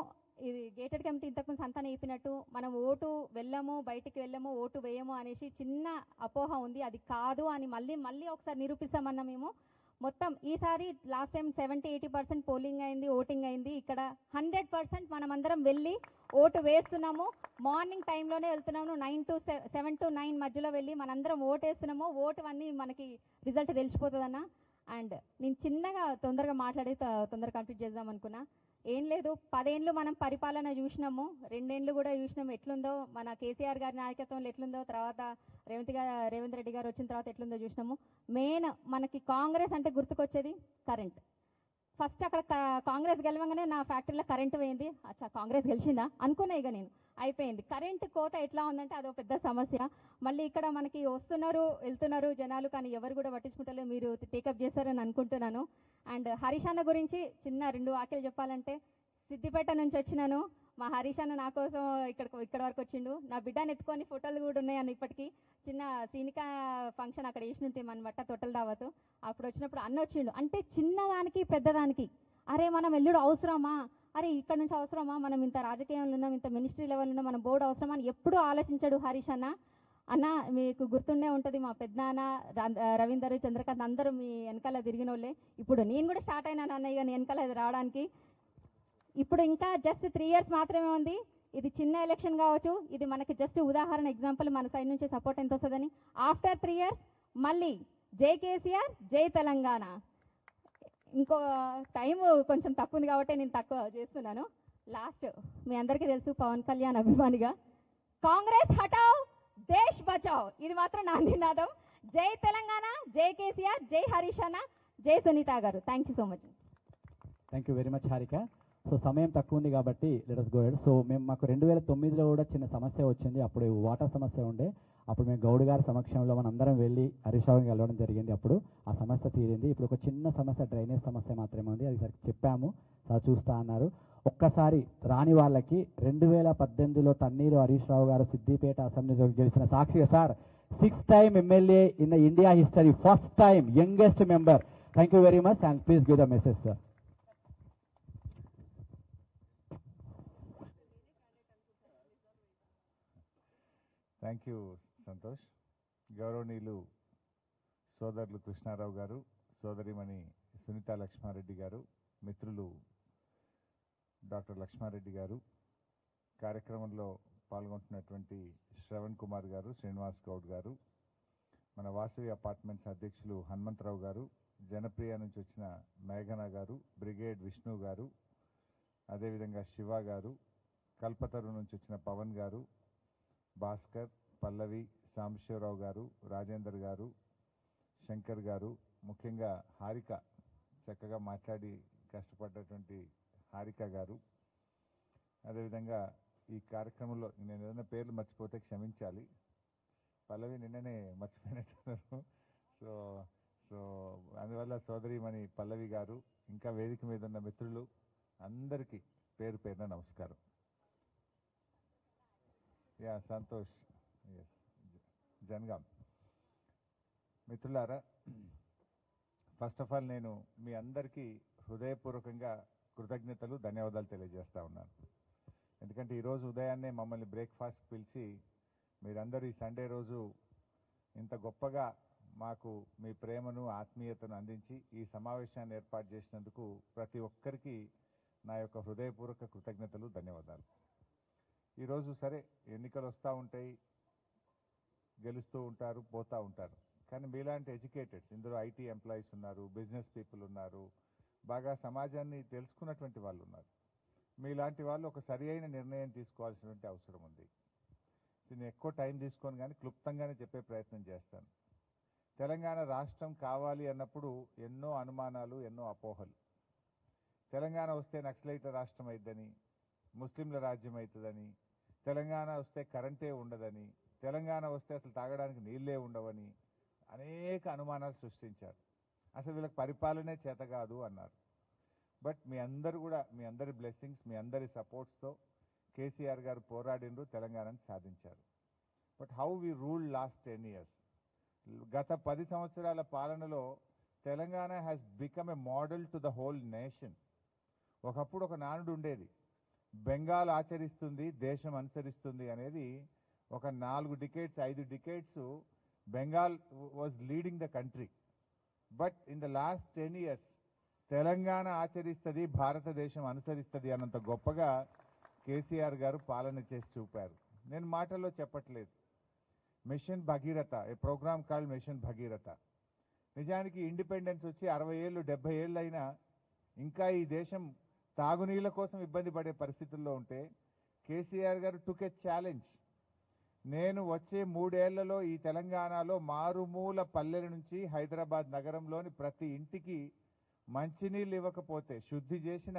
[SPEAKER 4] ఇది గేటెడ్ కమిటీ ఇంతకుముందు సంతానం చెప్పినట్టు, మనం ఓటు వెళ్ళము, బయటికి వెళ్ళము, ఓటు వేయము అనేసి చిన్న అపోహ ఉంది. అది కాదు అని మళ్ళీ ఒకసారి నిరూపిస్తామన్నా మేము. మొత్తం ఈసారి లాస్ట్ టైం 70-80% పోలింగ్ అయింది, ఓటింగ్ అయింది. ఇక్కడ 100% మనమందరం వెళ్ళి ఓటు వేస్తున్నాము. మార్నింగ్ టైంలోనే వెళ్తున్నాము, 7 to 9 మధ్యలో వెళ్ళి మనందరం ఓటు వేస్తున్నాము. ఓటు అన్నీ మనకి రిజల్ట్ తెలిసిపోతుందన్న. అండ్ నేను చిన్నగా తొందరగా మాట్లాడి తొందరగా కంప్లీట్ చేద్దాం అనుకున్నా. ఏం లేదు, 10 ఏళ్ళు మనం పరిపాలన చూసినాము, 2 ఏళ్ళు కూడా చూసినాము ఎట్లుందో, మన కేసీఆర్ గారి నాయకత్వంలో ఎట్లుందో, తర్వాత రేవంత్ రెడ్డి గారు వచ్చిన తర్వాత ఎట్లుందో చూసినాము. మెయిన్ మనకి కాంగ్రెస్ అంటే గుర్తుకొచ్చేది కరెంట్. ఫస్ట్ అక్కడ కాంగ్రెస్ గెలవంగానే నా ఫ్యాక్టరీలో కరెంటు పోయింది. అచ్చా కాంగ్రెస్ గెలిచిందా అనుకున్నా, ఇక నేను అయిపోయింది. కరెంటు కోత ఎట్లా ఉందంటే అదో పెద్ద సమస్య. మళ్ళీ ఇక్కడ మనకి వస్తున్నారు వెళ్తున్నారు జనాలు, కానీ ఎవరు కూడా పట్టించుకుంటలేదు. మీరు టేకప్ చేశారని అనుకుంటున్నాను. అండ్ హరీష్ అన్న గురించి చిన్న 2 వాక్యాలు చెప్పాలంటే, సిద్దిపేట నుంచి వచ్చినాను, మా హరీష్ అన్న నా కోసం ఇక్కడ వరకు వచ్చిండు. నా బిడ్డని ఎత్తుకొని ఫోటోలు కూడా ఉన్నాయని ఇప్పటికీ. చిన్న శ్రీనిక ఫంక్షన్ అక్కడ వేసినుంటే అనమాట, తొట్టల దావతు. అప్పుడు వచ్చినప్పుడు అన్న వచ్చిండు. అంటే చిన్నదానికి పెద్దదానికి అరే మనం ఎల్లుడు అవసరమా, అరే ఇక్కడ నుంచి అవసరమా, మనం ఇంత రాజకీయంలో ఉన్నాం, ఇంత మినిస్ట్రీ లెవెల్ ఉన్నాం, మనం బోర్డు అవసరమా అని ఎప్పుడూ ఆలోచించాడు హరీష్ అన్న. అన్న మీకు గుర్తుండే ఉంటుంది, మా పెద్దనాన్న రవీందర్, చంద్రకాంత్ అందరూ మీ వెనకాల తిరిగిన వాళ్ళే. ఇప్పుడు నేను కూడా స్టార్ట్ అయినాను అన్న, ఇక నీ వెనకాల రావడానికి. ఇప్పుడు ఇంకా జస్ట్ 3 years మాత్రమే ఉంది. ఇది చిన్న ఎలక్షన్ కావచ్చు, ఇది మనకి జస్ట్ ఉదాహరణ, ఎగ్జాంపుల్ మన సైడ్ నుంచి సపోర్ట్ ఎంత వస్తుందని. ఆఫ్టర్ 3 years మళ్ళీ జై కేసీఆర్, జై తెలంగాణ. ఇంకో టైం కొంచెం తక్కువ ఉంది కాబట్టి నేను తక్కువ చేస్తున్నాను. లాస్ట్ మీ అందరికీ తెలుసు, పవన్ కళ్యాణ్ అభిమానిగా, కాంగ్రెస్ హటావ్ దేశ్ బచావ్, ఇది మాత్రం నా నినాదం. జై తెలంగాణ, జై కేసీఆర్, జై హరీష్ అన్న, జై సునీత గారు. Thank you so much.
[SPEAKER 1] Thank you very much Harika. So సమయం తక్కువ ఉంది కాబట్టి let us go ahead. So మాకు 2009లో కూడా చిన్న సమస్య వచ్చింది. అప్పుడు వాటర్ సమస్య ఉండే. అప్పుడు మేము గౌడ్ గారి సమక్షంలో మనం అందరం వెళ్ళి హరీష్ రావుని కలవడం జరిగింది. అప్పుడు ఆ సమస్య తీరింది. ఇప్పుడు ఒక చిన్న సమస్య, డ్రైనేజ్ సమస్య మాత్రమే ఉంది. అది సరికి చెప్పాము, సార్ చూస్తా అన్నారు. ఒక్కసారి రాని వాళ్ళకి 2018లో తన్నీరు హరీష్ రావు గారు సిద్దిపేట అసెంబ్లీ గెలిచిన సాక్షిగా sir 6th time MLA in India history, first time youngest member. Thank you very much and please give the message sir.
[SPEAKER 5] Thank you Santosh. గౌరవనీయులు సోదరులు కృష్ణారావు గారు, సోదరిమణి సునీత లక్ష్మారెడ్డి గారు, మిత్రులు డాక్టర్ లక్ష్మారెడ్డి గారు, కార్యక్రమంలో పాల్గొంటున్నటువంటి శ్రవణ్ కుమార్ గారు, శ్రీనివాస్ గౌడ్ గారు, మన వాసవి అపార్ట్మెంట్స్ అధ్యక్షులు హనుమంతరావు గారు, జనప్రియ నుంచి వచ్చిన మేఘన గారు, బ్రిగేడ్ విష్ణు గారు, అదేవిధంగా శివ గారు, కల్పతరు నుంచి వచ్చిన పవన్ గారు, భాస్కర్, పల్లవి, సాంబశివరావు గారు, రాజేందర్ గారు, శంకర్ గారు, ముఖ్యంగా హారిక, చక్కగా మాట్లాడి కష్టపడ్డటువంటి హారిక గారు, అదేవిధంగా ఈ కార్యక్రమంలో నేను ఏదైనా పేర్లు మర్చిపోతే క్షమించాలి. పల్లవి నిన్ననే మర్చిపోయినట్టున్నారు. సో సో అందువల్ల సోదరిమణి పల్లవి గారు, ఇంకా వేదిక మీద ఉన్న మిత్రులు అందరికీ పేరు పేరున నమస్కారం. యా సంతోష్, ఎస్ జనగాం. మిత్రులారా, ఫస్ట్ ఆఫ్ ఆల్ నేను మీ అందరికీ హృదయపూర్వకంగా కృతజ్ఞతలు, ధన్యవాదాలు తెలియజేస్తా ఉన్నాను. ఎందుకంటే ఈరోజు ఉదయాన్నే మమ్మల్ని బ్రేక్ఫాస్ట్ పిలిచి మీరందరూ ఈ సండే రోజు ఇంత గొప్పగా మాకు మీ ప్రేమను, ఆత్మీయతను అందించి ఈ సమావేశాన్ని ఏర్పాటు చేసినందుకు ప్రతి ఒక్కరికి నా యొక్క హృదయపూర్వక కృతజ్ఞతలు, ధన్యవాదాలు. ఈరోజు సరే ఎన్నికలు వస్తూ ఉంటాయి, గెలుస్తూ ఉంటారు, పోతూ ఉంటారు. కానీ మీలాంటి ఎడ్యుకేటెడ్స్, ఇందులో ఐటీ ఎంప్లాయీస్ ఉన్నారు, బిజినెస్ పీపుల్ ఉన్నారు, బాగా సమాజాన్ని తెలుసుకున్నటువంటి వాళ్ళు ఉన్నారు. మీలాంటి వాళ్ళు ఒక సరి అయిన నిర్ణయం తీసుకోవాల్సినటువంటి అవసరం ఉంది. నేను ఎక్కువ టైం తీసుకొని కానీ క్లుప్తంగానే చెప్పే ప్రయత్నం చేస్తాను. తెలంగాణ రాష్ట్రం కావాలి అన్నప్పుడు ఎన్నో అనుమానాలు, ఎన్నో అపోహలు. తెలంగాణ వస్తే నక్సలైట్ల రాష్ట్రం అయిద్దని, ముస్లింల రాజ్యం అవుతుందని, తెలంగాణ వస్తే కరెంటే ఉండదని, తెలంగాణ వస్తే అసలు తాగడానికి నీళ్ళే ఉండవని అనేక అనుమానాలు సృష్టించారు. అసలు వీళ్ళకి పరిపాలనే చేత కాదు అన్నారు. బట్ మీ అందరూ కూడా, మీ అందరి బ్లెస్సింగ్స్, మీ అందరి సపోర్ట్స్తో కేసీఆర్ గారు పోరాడినరు, తెలంగాణను సాధించారు. But how we rule last 10 years, గత 10 సంవత్సరాల పాలనలో Telangana has become a model to the whole nation. ఒకప్పుడు ఒక నానుడు ఉండేది, బెంగాల్ ఆచరిస్తుంది, దేశం అనుసరిస్తుంది అనేది. ఒక 4 decades, 5 decades Bengal was leading the country. But in the last 10 years Telangana ఆచరిస్తుంది, భారతదేశం అనుసరిస్తుంది అన్నంత గొప్పగా కేసీఆర్ గారు పాలన చేసి చూపారు. నేను మాటల్లో చెప్పట్లేదు. మిషన్ భగీరథ, ఏ ప్రోగ్రామ్ కాల్డ్ మిషన్ భగీరథ. నిజానికి ఇండిపెండెన్స్ వచ్చి 60 ఏళ్ళు 70 ఏళ్ళు అయినా ఇంకా ఈ దేశం తాగునీళ్ళ కోసం ఇబ్బంది పడే పరిస్థితుల్లో ఉంటే కేసీఆర్ గారు టుక్ ఎ ఛాలెంజ్. నేను వచ్చే 3 ఏళ్లలో ఈ తెలంగాణలో మారుమూల పల్లెల నుంచి హైదరాబాద్ నగరంలోని ప్రతి ఇంటికి మంచినీళ్ళు ఇవ్వకపోతే, శుద్ధి చేసిన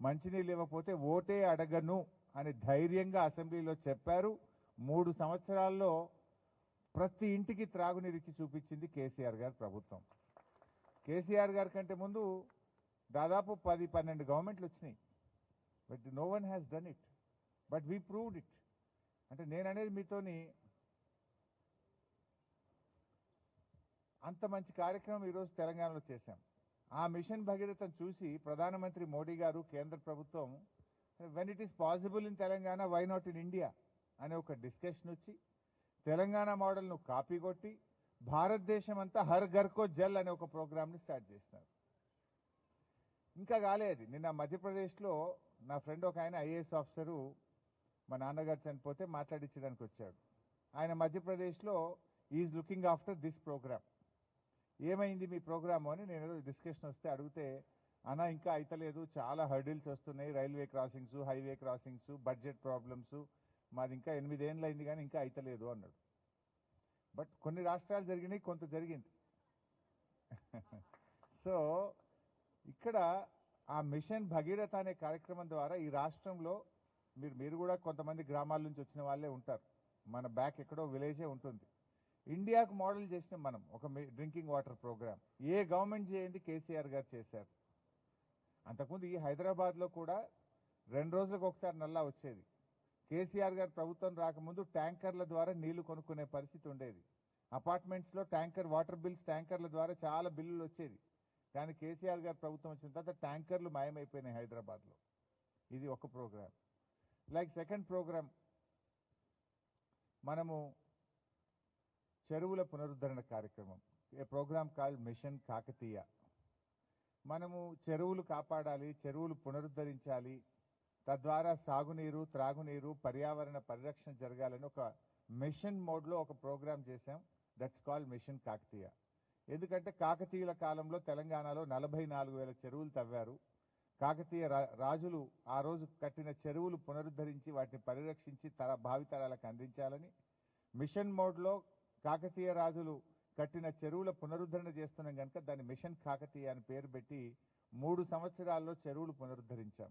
[SPEAKER 5] మంచినీళ్ళు ఇవ్వకపోతే ఓటే అడగను అని ధైర్యంగా అసెంబ్లీలో చెప్పారు. 3 సంవత్సరాల్లో ప్రతి ఇంటికి త్రాగునీరు ఇచ్చి చూపించింది కేసీఆర్ గారి ప్రభుత్వం. కేసీఆర్ గారి కంటే ముందు దాదాపు 10-12 గవర్నమెంట్లు వచ్చినాయి. But no one has done it, but we proved it. అంటే నేను అనేది మీతోని అంత మంచి కార్యక్రమం ఈరోజు తెలంగాణలో చేశాం. ఆ మిషన్ భగీరథను చూసి ప్రధానమంత్రి మోడీ గారు, కేంద్ర ప్రభుత్వం when it is possible in Telangana why not in India అనే ఒక డిస్కషన్ వచ్చి తెలంగాణ మోడల్ను కాపీ కొట్టి భారతదేశం అంతా హర్ ఘర్ కో జల్ అనే ఒక ప్రోగ్రామ్ని స్టార్ట్ చేసినారు. ఇంకా కాలేదు. నిన్న మధ్యప్రదేశ్లో నా ఫ్రెండ్ ఒక ఆయన ఐఏఎస్ ఆఫీసరు మా నాన్నగారు చనిపోతే మాట్లాడించడానికి వచ్చాడు. ఆయన మధ్యప్రదేశ్లో is looking after this programme. ఏమైంది మీ ప్రోగ్రాము అని నేను డిస్కషన్ వస్తే అడిగితే, అన్నా ఇంకా అయితలేదు, చాలా హర్డిల్స్ వస్తున్నాయి, railway crossings, highway crossings, budget problems, మాది ఇంకా 8 ఏళ్ళు అయింది కానీ ఇంకా అయితలేదు అన్నాడు. బట్ కొన్ని రాష్ట్రాలు జరిగినాయి, కొంత జరిగింది. సో ఇక్కడ ఆ మిషన్ భగీరథ అనే కార్యక్రమం ద్వారా ఈ రాష్ట్రంలో మీరు కూడా కొంతమంది గ్రామాల నుంచి వచ్చిన వాళ్ళే ఉంటారు. మన బ్యాక్ ఎక్కడో విలేజే ఉంటుంది. ఇండియాకు మోడల్ చేసినాం మనం ఒక డ్రింకింగ్ వాటర్ ప్రోగ్రామ్. ఏ గవర్నమెంట్ చేయండి కేసీఆర్ గారు చేశారు. అంతకుముందు ఈ హైదరాబాద్లో కూడా 2 రోజులకు ఒకసారి నల్లా వచ్చేది. కేసీఆర్ గారు ప్రభుత్వం రాకముందు ట్యాంకర్ల ద్వారా నీళ్లు కొనుక్కునే పరిస్థితి ఉండేది. అపార్ట్మెంట్స్లో ట్యాంకర్ వాటర్ బిల్స్ ట్యాంకర్ల ద్వారా చాలా బిల్లులు వచ్చేది. కానీ కేసీఆర్ గారు ప్రభుత్వం వచ్చిన తర్వాత ట్యాంకర్లు మాయమైపోయినాయి హైదరాబాద్లో. ఇది ఒక ప్రోగ్రామ్. లైక్ సెకండ్ ప్రోగ్రామ్, మనము చెరువుల పునరుద్ధరణ కార్యక్రమం, ఏ ప్రోగ్రామ్ కాల్డ్ మిషన్ కాకతీయ. మనము చెరువులు కాపాడాలి, చెరువులు పునరుద్ధరించాలి, తద్వారా సాగునీరు, త్రాగునీరు, పర్యావరణ పరిరక్షణ జరగాలని ఒక మిషన్ మోడ్లో ఒక ప్రోగ్రామ్ చేశాం. That's called mission Kakatiya. ఎందుకంటే కాకతీయుల కాలంలో తెలంగాణలో 44,000 చెరువులు తవ్వారు. కాకతీయ రాజులు ఆ రోజు కట్టిన చెరువులు పునరుద్ధరించి వాటిని పరిరక్షించి భావితరాలకు అందించాలని మిషన్ మోడ్లో కాకతీయ రాజులు కట్టిన చెరువుల పునరుద్ధరణ చేస్తున్నాం కనుక దాన్ని మిషన్ కాకతీయ అని పేరు పెట్టి 3 సంవత్సరాల్లో చెరువులు పునరుద్ధరించాం.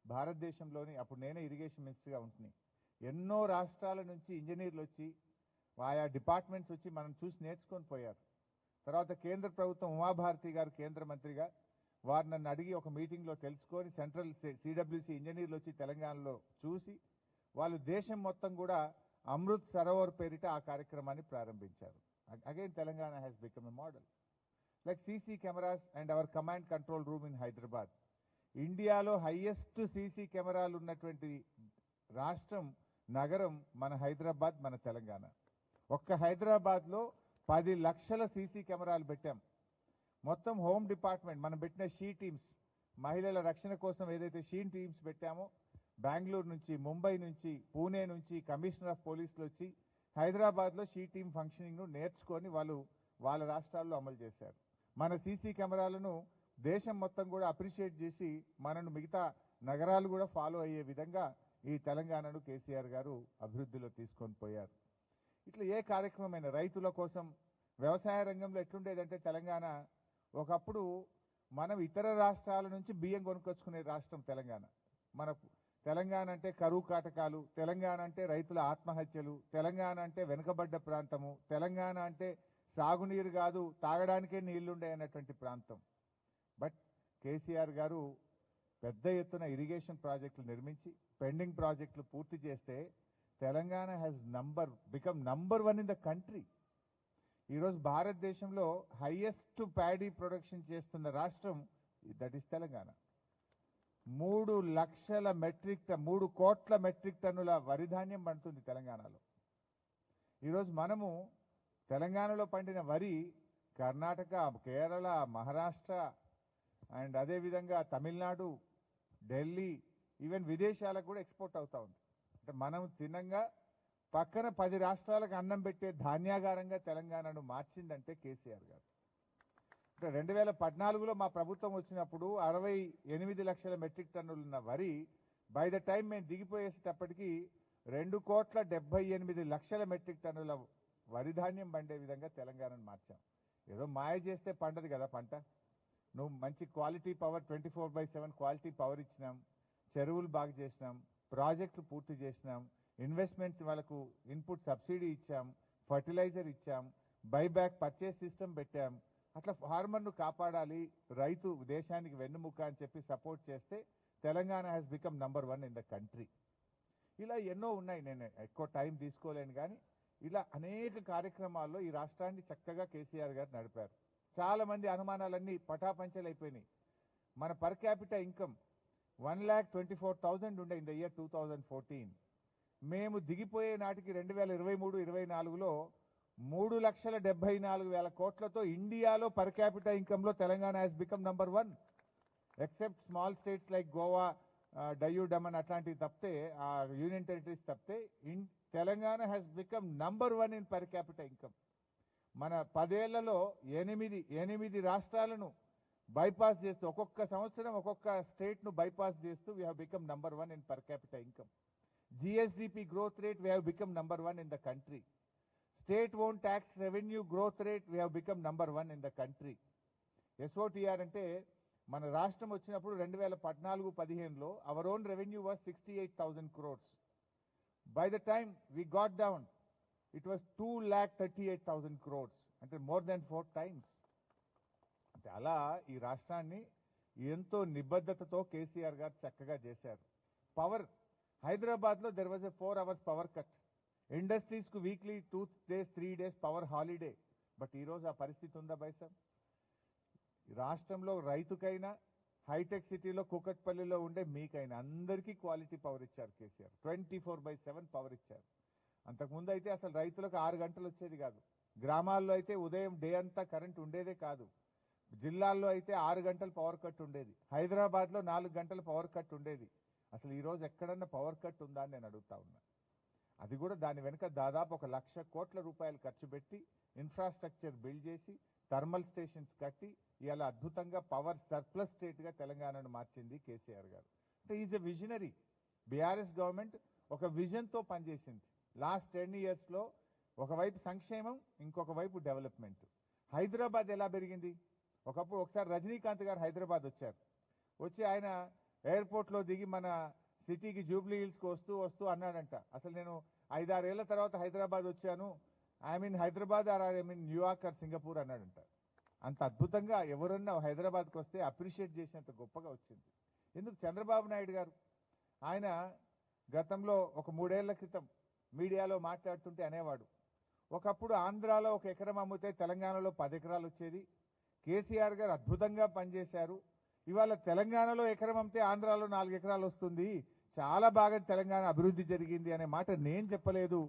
[SPEAKER 5] భారతదేశంలోని అప్పుడు నేనే ఇరిగేషన్ మినిస్టర్గా ఉంటుంది, ఎన్నో రాష్ట్రాల నుంచి ఇంజనీర్లు వచ్చి ఆయా డిపార్ట్మెంట్స్ వచ్చి మనం చూసి నేర్చుకొని పోయారు. తర్వాత కేంద్ర ప్రభుత్వం ఉమాభారతి గారు కేంద్ర మంత్రిగా వారు నన్ను అడిగి ఒక మీటింగ్లో తెలుసుకొని సెంట్రల్ సిడబ్ల్యూసి ఇంజనీర్లు వచ్చి తెలంగాణలో చూసి వాళ్ళు దేశం మొత్తం కూడా అమృత్ సరోవర్ పేరిట ఆ కార్యక్రమాన్ని ప్రారంభించారు. Again Telangana has become a model. Like CC cameras and hour command control room in Hyderabad. ఇండియాలో హైయెస్ట్ సీసీ కెమెరాలు ఉన్నటువంటి రాష్ట్రం, నగరం మన హైదరాబాద్, మన తెలంగాణ. ఒక్క హైదరాబాద్లో 10 లక్షల సీసీ కెమెరాలు పెట్టాం. మొత్తం హోమ్ డిపార్ట్మెంట్ మనం పెట్టిన షీ టీమ్స్, మహిళల రక్షణ కోసం ఏదైతే షీ టీమ్స్ పెట్టామో బెంగళూరు నుంచి, ముంబై నుంచి, పూణే నుంచి కమిషనర్ ఆఫ్ పోలీసులు వచ్చి హైదరాబాద్లో షీ టీమ్ ఫంక్షనింగ్ను నేర్చుకొని వాళ్ళు వాళ్ళ రాష్ట్రాల్లో అమలు చేశారు. మన సీసీ కెమెరాలను దేశం మొత్తం కూడా అప్రిషియేట్ చేసి మనను మిగతా నగరాలు కూడా ఫాలో అయ్యే విధంగా ఈ తెలంగాణను కేసీఆర్ గారు అభివృద్ధిలో తీసుకొని పోయారు. ఇట్లా ఏ కార్యక్రమమైనా రైతుల కోసం, వ్యవసాయ రంగంలో ఎట్లుండేదంటే తెలంగాణ ఒకప్పుడు మనం ఇతర రాష్ట్రాల నుంచి బియ్యం కొనుక్కొచ్చుకునే రాష్ట్రం తెలంగాణ. మనకు తెలంగాణ అంటే కరువు కాటకాలు, తెలంగాణ అంటే రైతుల ఆత్మహత్యలు, తెలంగాణ అంటే వెనుకబడ్డ ప్రాంతము, తెలంగాణ అంటే సాగునీరు కాదు తాగడానికే నీళ్లుండే అన్నటువంటి ప్రాంతం. బట్ కేసీఆర్ గారు పెద్ద ఎత్తున ఇరిగేషన్ ప్రాజెక్టులు నిర్మించి పెండింగ్ ప్రాజెక్టులు పూర్తి చేస్తే Telangana has become number 1 in the country. ఈరోజు భారతదేశంలో హైయెస్ట్ ప్యాడీ ప్రొడక్షన్ చేస్తున్న రాష్ట్రం దట్ ఈస్ తెలంగాణ. 3 కోట్ల మెట్రిక్ టన్నుల వరి ధాన్యం పండుతుంది తెలంగాణలో. ఈరోజు మనము తెలంగాణలో పండిన వరి కర్ణాటక, కేరళ, మహారాష్ట్ర అండ్ అదేవిధంగా తమిళనాడు, ఢిల్లీ, ఈవెన్ విదేశాలకు కూడా ఎక్స్పోర్ట్ అవుతా ఉంది. అంటే మనం తినంగా పక్కన 10 రాష్ట్రాలకు అన్నం పెట్టే ధాన్యాగారంగా తెలంగాణను మార్చిందంటే కేసీఆర్ గారు. 2014లో మా ప్రభుత్వం వచ్చినప్పుడు 68 లక్షల మెట్రిక్ టన్నులు ఉన్న వరి బై ద టైం మేము దిగిపోయేటప్పటికి 2,78,00,000 మెట్రిక్ టన్నుల వరి ధాన్యం పండే విధంగా తెలంగాణను మార్చాం. ఏదో మాయ చేస్తే పండదు కదా పంట. నువ్వు మంచి క్వాలిటీ పవర్ 24/7 క్వాలిటీ పవర్ ఇచ్చినాం, చెరువులు బాగు చేసినాం, ప్రాజెక్టులు పూర్తి చేసినాం, ఇన్వెస్ట్మెంట్స్ వాళ్ళకు ఇన్పుట్ సబ్సిడీ ఇచ్చాం, ఫర్టిలైజర్ ఇచ్చాం, బైబ్యాక్ పర్చేస్ సిస్టమ్ పెట్టాం. అట్లా ఫార్మర్ను కాపాడాలి, రైతు దేశానికి వెన్నుముక్క అని చెప్పి సపోర్ట్ చేస్తే Telangana has become number 1 in the country. ఇలా ఎన్నో ఉన్నాయి, నేను ఎక్కువ టైం తీసుకోలేను కానీ ఇలా అనేక కార్యక్రమాల్లో ఈ రాష్ట్రాన్ని చక్కగా కేసీఆర్ గారు నడిపారు. చాలా మంది అనుమానాలన్నీ పటాపంచలైపోయినాయి. మన పర్ క్యాపిటల్ ఇన్కమ్ 1,24,000 ఉండే ఇన్ ద ఇయర్ 2014. మేము దిగిపోయే నాటికి 2023-24లో 3,74,000 కోట్లతో ఇండియాలో పర్ క్యాపిటల్ ఇన్కమ్ లో Telangana has become number 1 except small states like Goa, Diu Daman అట్లాంటివి తప్పితే, ఆ యూనియన్ టెరిటరీస్ తప్పితే Telangana has become number 1 in per capital income. మన 10 ఏళ్లలో 8 రాష్ట్రాలను బైపాస్ చేస్తూ, ఒక్కొక్క సంవత్సరం ఒక్కొక్క స్టేట్ ను బైపాస్ చేస్తూ we have become number 1 in per capital income. GSDP growth rate we have become number 1 in the country. State owned tax revenue growth rate we have become number 1 in the country. SOTR అంటే మన రాష్ట్రం వచ్చినప్పుడు 2014-15లో our own revenue was 68,000 crores. By the time we got down, it was 2,38,000 crores. అంటే more than 4 times. అంటే అలా ఈ రాష్ట్రాన్ని ఎంతో నిబద్ధతతో కేసీఆర్ గారు చక్కగా చేశారు. పవర్ హైదరాబాద్లో there was a 4 hours power cut. ఇండస్ట్రీస్కు weekly 2 days 3 days power holiday. But ఈరోజు ఆ పరిస్థితి ఉందా బైసాబ్? రాష్ట్రంలో రైతుకైనా, హైటెక్ సిటీలో కూకట్పల్లిలో ఉండే మీకైనా అందరికీ క్వాలిటీ పవర్ ఇచ్చారు కేసీఆర్. 24/7 పవర్ ఇచ్చారు. అంతకుముందు అయితే అసలు రైతులకు 6 గంటలు వచ్చేది కాదు. గ్రామాల్లో అయితే ఉదయం డే అంతా కరెంట్ ఉండేదే కాదు. జిల్లాల్లో అయితే 6 గంటలు పవర్ కట్ ఉండేది. హైదరాబాద్లో 4 గంటల పవర్ కట్ ఉండేది. అసలు ఈరోజు ఎక్కడన్నా పవర్ కట్ ఉందా అని నేను అడుగుతా ఉన్నా. అది కూడా దాని వెనుక దాదాపు 1,00,000 కోట్ల రూపాయలు ఖర్చు పెట్టి ఇన్ఫ్రాస్ట్రక్చర్ బిల్డ్ చేసి థర్మల్ స్టేషన్స్ కట్టి ఇలా అద్భుతంగా పవర్ సర్ప్లస్ స్టేట్గా తెలంగాణను మార్చింది కేసీఆర్ గారు. అంటే is a visionary. BRS government ఒక విజన్తో పనిచేసింది. లాస్ట్ 10 yearsలో ఒకవైపు సంక్షేమం, ఇంకొక వైపు డెవలప్మెంట్. హైదరాబాద్ ఎలా పెరిగింది? ఒకసారి రజనీకాంత్ గారు హైదరాబాద్ వచ్చారు. వచ్చి ఆయన ఎయిర్పోర్ట్లో దిగి మన సిటీకి జూబ్లీ హిల్స్కి వస్తూ అన్నాడంట, అసలు నేను 5-6 ఏళ్ల తర్వాత హైదరాబాద్ వచ్చాను, I mean Hyderabad or I mean New York or Singapore అన్నాడంట. అంత అద్భుతంగా ఎవరన్నా హైదరాబాద్కి వస్తే అప్రిషియేట్ చేసినంత గొప్పగా వచ్చింది. ఎందుకు? చంద్రబాబు నాయుడు గారు ఆయన గతంలో ఒక 3 ఏళ్ల క్రితం మీడియాలో మాట్లాడుతుంటే అనేవాడు, ఒకప్పుడు ఆంధ్రాలో 1 ఎకరం అమ్మితే తెలంగాణలో 10 ఎకరాలు వచ్చేది. కేసీఆర్ గారు అద్భుతంగా పనిచేశారు. ఇవాళ తెలంగాణలో ఎకరం అమ్మితే ఆంధ్రాలో 4 ఎకరాలు వస్తుంది. చాలా బాగా తెలంగాణ అభివృద్ధి జరిగింది అనే మాట నేను చెప్పలేదు,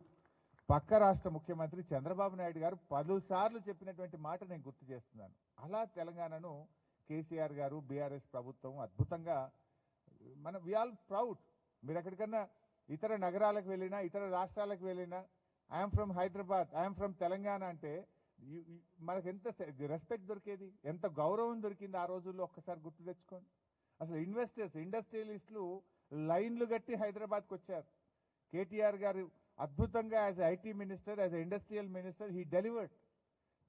[SPEAKER 5] పక్క రాష్ట్ర ముఖ్యమంత్రి చంద్రబాబు నాయుడు గారు 10 సార్లు చెప్పినటువంటి మాట నేను గుర్తు చేస్తున్నాను. అలా తెలంగాణను కేసీఆర్ గారు, బీఆర్ఎస్ ప్రభుత్వం అద్భుతంగా వి ఆల్ ప్రౌడ్. మీరు ఎక్కడికన్నా ఇతర నగరాలకు వెళ్ళినా, ఇతర రాష్ట్రాలకు వెళ్ళినా, I'm from Hyderabad, I'm from Telangana అంటే మనకు ఎంత రెస్పెక్ట్ దొరికేది, ఎంత గౌరవం దొరికింది ఆ రోజుల్లో ఒక్కసారి గుర్తు తెచ్చుకోండి. అసలు ఇన్వెస్టర్స్, ఇండస్ట్రియలిస్టులు లైన్లు కట్టి హైదరాబాద్కి వచ్చారు. కేటీఆర్ గారు అద్భుతంగా as IT minister, as industrial minister he delivered.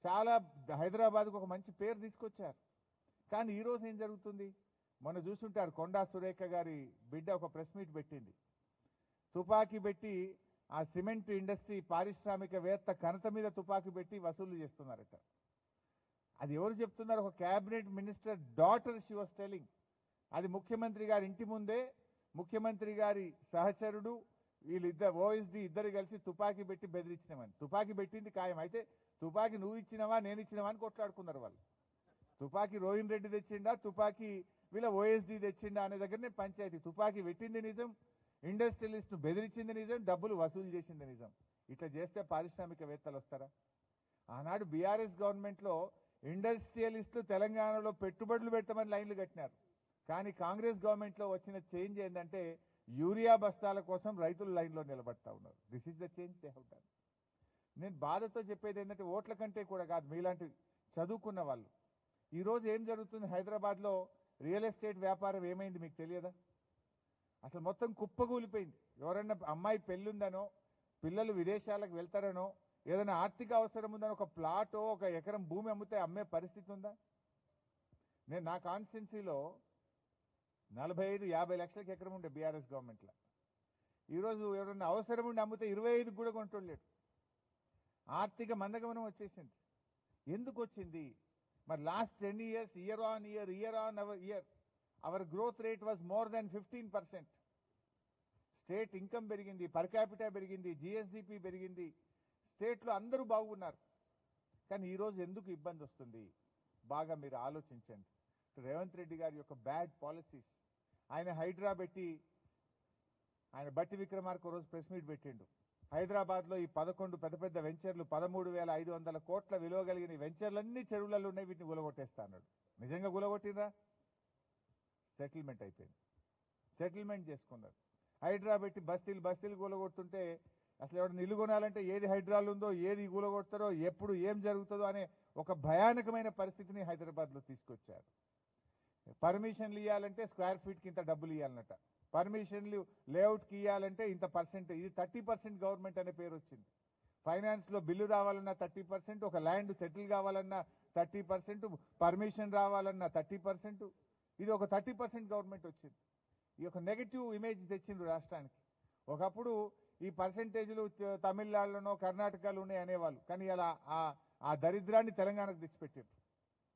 [SPEAKER 5] చాలా హైదరాబాద్కు ఒక మంచి పేరు తీసుకొచ్చారు. కానీ ఈరోజు ఏం జరుగుతుంది? మొన్న చూస్తుంటారు, కొండా సురేఖ గారి బిడ్డ ఒక ప్రెస్ మీట్ పెట్టింది. తుపాకీ పెట్టి ఆ సిమెంట్ ఇండస్ట్రీ పారిశ్రామికవేత్త కనత మీద తుపాకీ పెట్టి వసూలు చేస్తున్నారట. అది ఎవరు చెప్తున్నారు? ఒక cabinet minister daughter she was telling. అది ముఖ్యమంత్రి గారి ఇంటి ముందే ముఖ్యమంత్రి గారి సహచరుడు వీళ్ళిద్దరు ఓఎస్డీ ఇద్దరు కలిసి తుపాకీ పెట్టి బెదిరించినామని. తుపాకీ పెట్టింది ఖాయం. అయితే తుపాకీ నువ్వు ఇచ్చినవా నేను ఇచ్చినవా అని కొట్లాడుకున్నారు వాళ్ళు. తుపాకీ రోహిన్ రెడ్డి తెచ్చిండా, తుపాకీ వీళ్ళ ఓఎస్డీ తెచ్చిండా అనే దగ్గరనే పంచాయతీ. తుపాకీ పెట్టింది నిజం, ఇండస్ట్రియలిస్ట్ ను బెదిరించింది నిజం, డబ్బులు వసూలు చేసింది నిజం. ఇట్లా చేస్తే పారిశ్రామికవేత్తలు వస్తారా? ఆనాడు బీఆర్ఎస్ గవర్నమెంట్లో ఇండస్ట్రియలిస్టులు తెలంగాణలో పెట్టుబడులు పెట్టమని లైన్లు కట్టినారు. కానీ కాంగ్రెస్ గవర్నమెంట్లో వచ్చిన చేంజ్ ఏంటంటే యూరియా బస్తాల కోసం రైతులు లైన్లో నిలబడతా ఉన్నారు. This is the change they have done. నేను బాధతో చెప్పేది ఏంటంటే ఓట్ల కంటే కూడా కాదు, మీలాంటి చదువుకున్న వాళ్ళు ఈరోజు ఏం జరుగుతుంది హైదరాబాద్లో రియల్ ఎస్టేట్ వ్యాపారం ఏమైంది మీకు తెలియదా? అసలు మొత్తం కుప్పగూలిపోయింది. ఎవరన్నా అమ్మాయి పెళ్ళుందనో, పిల్లలు విదేశాలకు వెళ్తారనో, ఏదైనా ఆర్థిక అవసరం ఉందనో ఒక ప్లాటో ఒక ఎకరం భూమి అమ్మితే అమ్మే పరిస్థితి ఉందా? నేను నా కాన్స్టిట్యున్సీలో 45-50 లక్షలకి ఎకరం ఉండే బీఆర్ఎస్ గవర్నమెంట్లో. ఈరోజు ఎవరన్నా అవసరం ఉండి అమ్మితే 25 కూడా కొంటోళ్ళేడు. ఆర్థిక మందగమనం వచ్చేసింది. ఎందుకు వచ్చింది? మరి last 10 years, year on year our growth rate was more than 15%. State income పెరిగింది, పర్ క్యాపిటా పెరిగింది, జిఎస్డిపి పెరిగింది, స్టేట్లో అందరూ బాగున్నారు. కానీ ఈరోజు ఎందుకు ఇబ్బంది వస్తుంది? బాగా మీరు ఆలోచించండి. రేవంత్ రెడ్డి గారి యొక్క బ్యాడ్ పాలసీస్. ఆయన హైడ్రా పెట్టి, ఆయన బట్టి విక్రమార్క రోజు ప్రెస్ మీట్ పెట్టిండు. హైదరాబాద్లో ఈ 11 పెద్ద పెద్ద వెంచర్లు, 13,500 కోట్ల విలువ కలిగిన వెంచర్లన్నీ చెరువులలో ఉన్నాయి, వీటిని గులగొట్టేస్తా అన్నాడు. నిజంగా గులగొట్టిందా? సెటిల్మెంట్ అయిపోయింది. సెటిల్మెంట్ చేసుకున్నారు. హైడ్రా పెట్టి బస్తీలు కూలగొడుతుంటే అసలు ఎవరైనా ఇల్లు కొనాలంటే ఏది హైడ్రాలు ఉందో, ఏది కూలగొడతారో, ఎప్పుడు ఏం జరుగుతుందో అనే ఒక భయానకమైన పరిస్థితిని హైదరాబాద్లో తీసుకొచ్చారు. పర్మిషన్లు ఇవ్వాలంటే స్క్వేర్ ఫీట్కి ఇంత డబ్బులు ఇవ్వాలన్నట. పర్మిషన్లు లేఅవుట్కి ఇవ్వాలంటే ఇంత పర్సెంటేజ్. ఇది 30% గవర్నమెంట్ అనే పేరు వచ్చింది. ఫైనాన్స్లో బిల్లు రావాలన్నా 30%, ఒక ల్యాండ్ సెటిల్ కావాలన్నా 30%, పర్మిషన్ రావాలన్నా 30%. ఇది ఒక 30% గవర్నమెంట్ వచ్చింది. ఈ యొక్క నెగటివ్ ఇమేజ్ తెచ్చిండ్రు రాష్ట్రానికి. ఒకప్పుడు ఈ పర్సెంటేజ్లు తమిళనాడులోనో కర్ణాటకలో ఉన్నాయి అనేవాళ్ళు. కానీ ఇలా ఆ దరిద్రాన్ని తెలంగాణకు తెచ్చిపెట్టిండ్రు.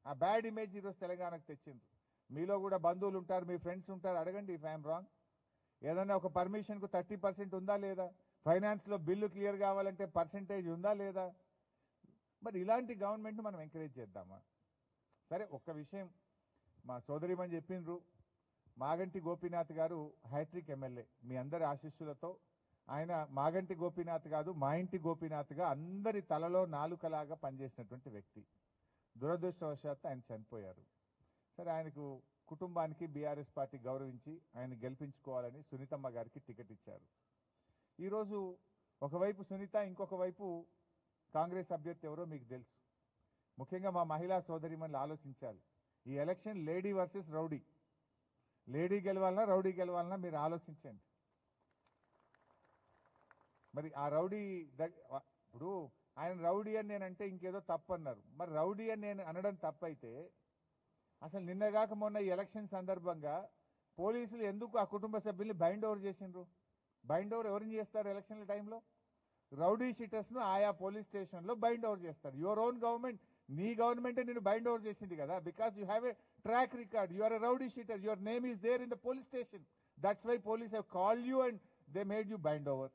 [SPEAKER 5] ఆ బ్యాడ్ ఇమేజ్ ఈరోజు తెలంగాణకు తెచ్చిండ్రు. మీలో కూడా బంధువులు ఉంటారు, మీ ఫ్రెండ్స్ ఉంటారు, అడగండి ఇఫ్ ఐఎమ్ రాంగ్. ఏదన్నా ఒక పర్మిషన్కు 30% ఉందా లేదా? ఫైనాన్స్లో బిల్లు క్లియర్ కావాలంటే పర్సెంటేజ్ ఉందా లేదా? మరి ఇలాంటి గవర్నమెంట్ మనం ఎంకరేజ్ చేద్దామా? సరే, ఒక్క విషయం మా సోదరిమని చెప్పిండ్రు. మాగంటి గోపీనాథ్ గారు హ్యాట్రిక్ ఎమ్మెల్యే. మీ అందరి ఆశీస్సులతో ఆయన మాగంటి గోపీనాథ్ కాదు, మా ఇంటి గోపీనాథ్గా అందరి తలలో నాలుకలాగా పనిచేసినటువంటి వ్యక్తి. దురదృష్టవశాత్తు ఆయన చనిపోయారు. సరే, ఆయనకు కుటుంబానికి బీఆర్ఎస్ పార్టీ గౌరవించి ఆయన గెలిపించుకోవాలని సునీతమ్మ గారికి టికెట్ ఇచ్చారు. ఈరోజు ఒకవైపు సునీత, ఇంకొక వైపు కాంగ్రెస్ అభ్యర్థి ఎవరో మీకు తెలుసు. ముఖ్యంగా మా మహిళా సోదరిమణులు ఆలోచించాలి. ఈ election lady versus rowdy. Lady గెలవాలన్నా రౌడీ గెలవాలన్నా మీరు ఆలోచించండి. మరి ఆ రౌడీ ఇప్పుడు ఆయన రౌడీ అని నేనంటే ఇంకేదో తప్పు అన్నారు. మరి రౌడీ అని నేను అనడం తప్పైతే అసలు నిన్నగాక మొన్న ఈ ఎలక్షన్ సందర్భంగా పోలీసులు ఎందుకు ఆ కుటుంబ సభ్యుల్ని బైండ్ ఓవర్ చేసిండ్రు? బైండ్ ఓవర్ ఎవరిని చేస్తారు ఎలక్షన్ల టైంలో? రౌడీ షీటర్స్ను ఆయా పోలీస్ స్టేషన్లో బైండ్ ఓవర్ చేస్తారు. యువర్ ఓన్ గవర్నమెంట్, నీ గవర్నమెంటే నేను బైండ్ ఓవర్ చేసింది కదా. Because you have a track record, you are a rowdy sheeter, your name is there in the police station. That's why police have call you and they made you bind over.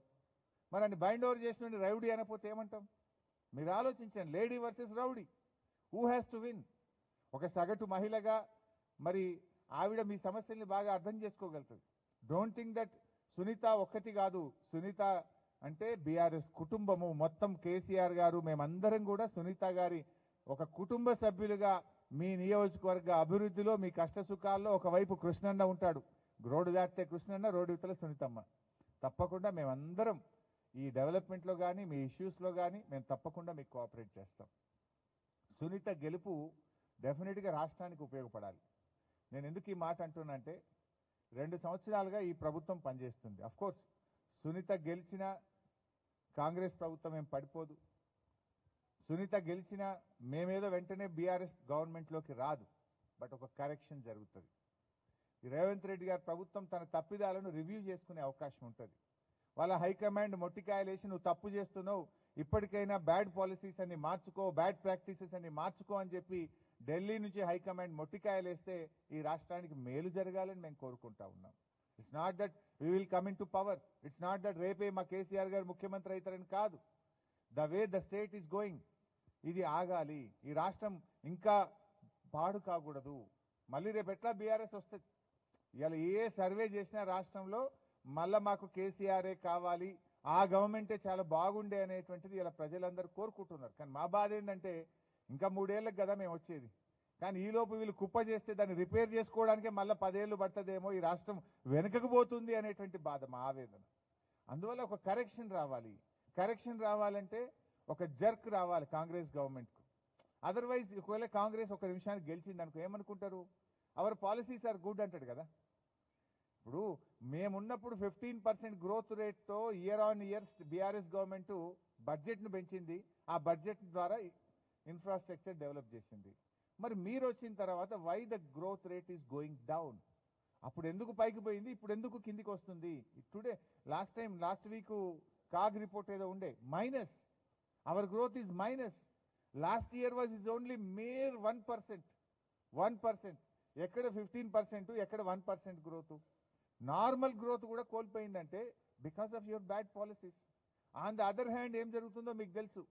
[SPEAKER 5] మరి అని bind over చేసిన rowdy అనకపోతే ఏమంటాం? మీరు ఆలోచించండి. Lady versus rowdy, who has to win? ఒక సగటు మహిళగా మరి ఆవిడ మీ సమస్యల్ని బాగా అర్థం చేసుకోగలుగుతుంది. డోంట్ థింక్ దట్ సునీత ఒక్కటి కాదు. సునీత అంటే బీఆర్ఎస్ కుటుంబము మొత్తం, కేసీఆర్ గారు, మేమందరం కూడా సునీత గారి ఒక కుటుంబ సభ్యులుగా మీ నియోజకవర్గ అభివృద్ధిలో, మీ కష్ట సుఖాల్లో ఒకవైపు కృష్ణన్న ఉంటాడు. రోడ్డు దాటితే కృష్ణన్న, రోడ్డు ఇవతల సునీతమ్మ. తప్పకుండా మేమందరం ఈ డెవలప్మెంట్లో కానీ మీ ఇష్యూస్లో కానీ మేము తప్పకుండా మీకు కోఆపరేట్ చేస్తాం. సునీత గెలుపు డెఫినెట్గా రాష్ట్రానికి ఉపయోగపడాలి. నేను ఎందుకు ఈ మాట అంటున్నా అంటే 2 సంవత్సరాలుగా ఈ ప్రభుత్వం పనిచేస్తుంది. అఫ్కోర్స్ సునీత గెలిచిన కాంగ్రెస్ ప్రభుత్వం ఏం పడిపోదు. సునీత గెలిచిన మేమేదో వెంటనే బీఆర్ఎస్ గవర్నమెంట్లోకి రాదు. బట్ ఒక కరెక్షన్ జరుగుతుంది. ఈ రేవంత్ రెడ్డి గారి ప్రభుత్వం తన తప్పిదాలను రివ్యూ చేసుకునే అవకాశం ఉంటుంది. వాళ్ళ హైకమాండ్ మొట్టికాయలేసి నువ్వు తప్పు చేస్తున్నావు, ఇప్పటికైనా బ్యాడ్ పాలసీస్ అన్ని మార్చుకో, బ్యాడ్ ప్రాక్టీసెస్ అన్ని మార్చుకో అని చెప్పి ఢిల్లీ నుంచి హైకమాండ్ మొట్టికాయలేస్తే ఈ రాష్ట్రానికి మేలు జరగాలని మేము కోరుకుంటా ఉన్నాం. It's not that we will come in to power, it's not that రేపే మా కేసీఆర్ గారు ముఖ్యమంత్రి అవుతారని కాదు. The way the state is going, ఇది ఆగాలి. ఈ రాష్ట్రం ఇంకా పాడు కాకూడదు. మళ్ళీ రేపు ఎట్లా బీఆర్ఎస్ వస్తుంది? ఇవాళ ఏ సర్వే చేసినా రాష్ట్రంలో మళ్ళా మాకు కేసీఆరే కావాలి, ఆ గవర్నమెంటే చాలా బాగుండే అనేటువంటిది ఇలా ప్రజలందరూ కోరుకుంటున్నారు. కానీ మా బాధ ఏంటంటే ఇంకా 3 ఏళ్ళకి కదా మేము వచ్చేది. కానీ ఈలోపు వీళ్ళు కుప్ప చేస్తే దాన్ని రిపేర్ చేసుకోవడానికే మళ్ళీ 10 ఏళ్ళు పడుతుందేమో, ఈ రాష్ట్రం వెనుకకు పోతుంది అనేటువంటి బాధ, మా ఆవేదన. అందువల్ల ఒక కరెక్షన్ రావాలి. కరెక్షన్ రావాలంటే ఒక జర్క్ రావాలి కాంగ్రెస్ గవర్నమెంట్కు. అదర్వైజ్ ఒకవేళ కాంగ్రెస్ ఒక నిమిషానికి గెలిచింది అనుకో ఏమనుకుంటారు, అవర్ పాలసీస్ ఆర్ గుడ్ అంటాడు కదా. ఇప్పుడు మేమున్నప్పుడు 15% గ్రోత్ రేట్తో year on year BRS government బడ్జెట్ను పెంచింది, ఆ బడ్జెట్ ద్వారా ఇన్ఫ్రాస్ట్రక్చర్ డెవలప్ చేసింది. మరి మీరు వచ్చిన తర్వాత why the growth rate is going down? అప్పుడు ఎందుకు పైకి పోయింది, ఇప్పుడు ఎందుకు కిందికి వస్తుంది? Today last week CAG report ఏదో ఉండే minus, our growth is minus. Last year was is only mere 1%. ఎక్కడ 15%, ఎక్కడ 1% గ్రోత్? నార్మల్ గ్రోత్ కూడా కోల్పోయిందంటే because of your bad policies. On the other hand ఏం జరుగుతుందో మీకు తెలుసు,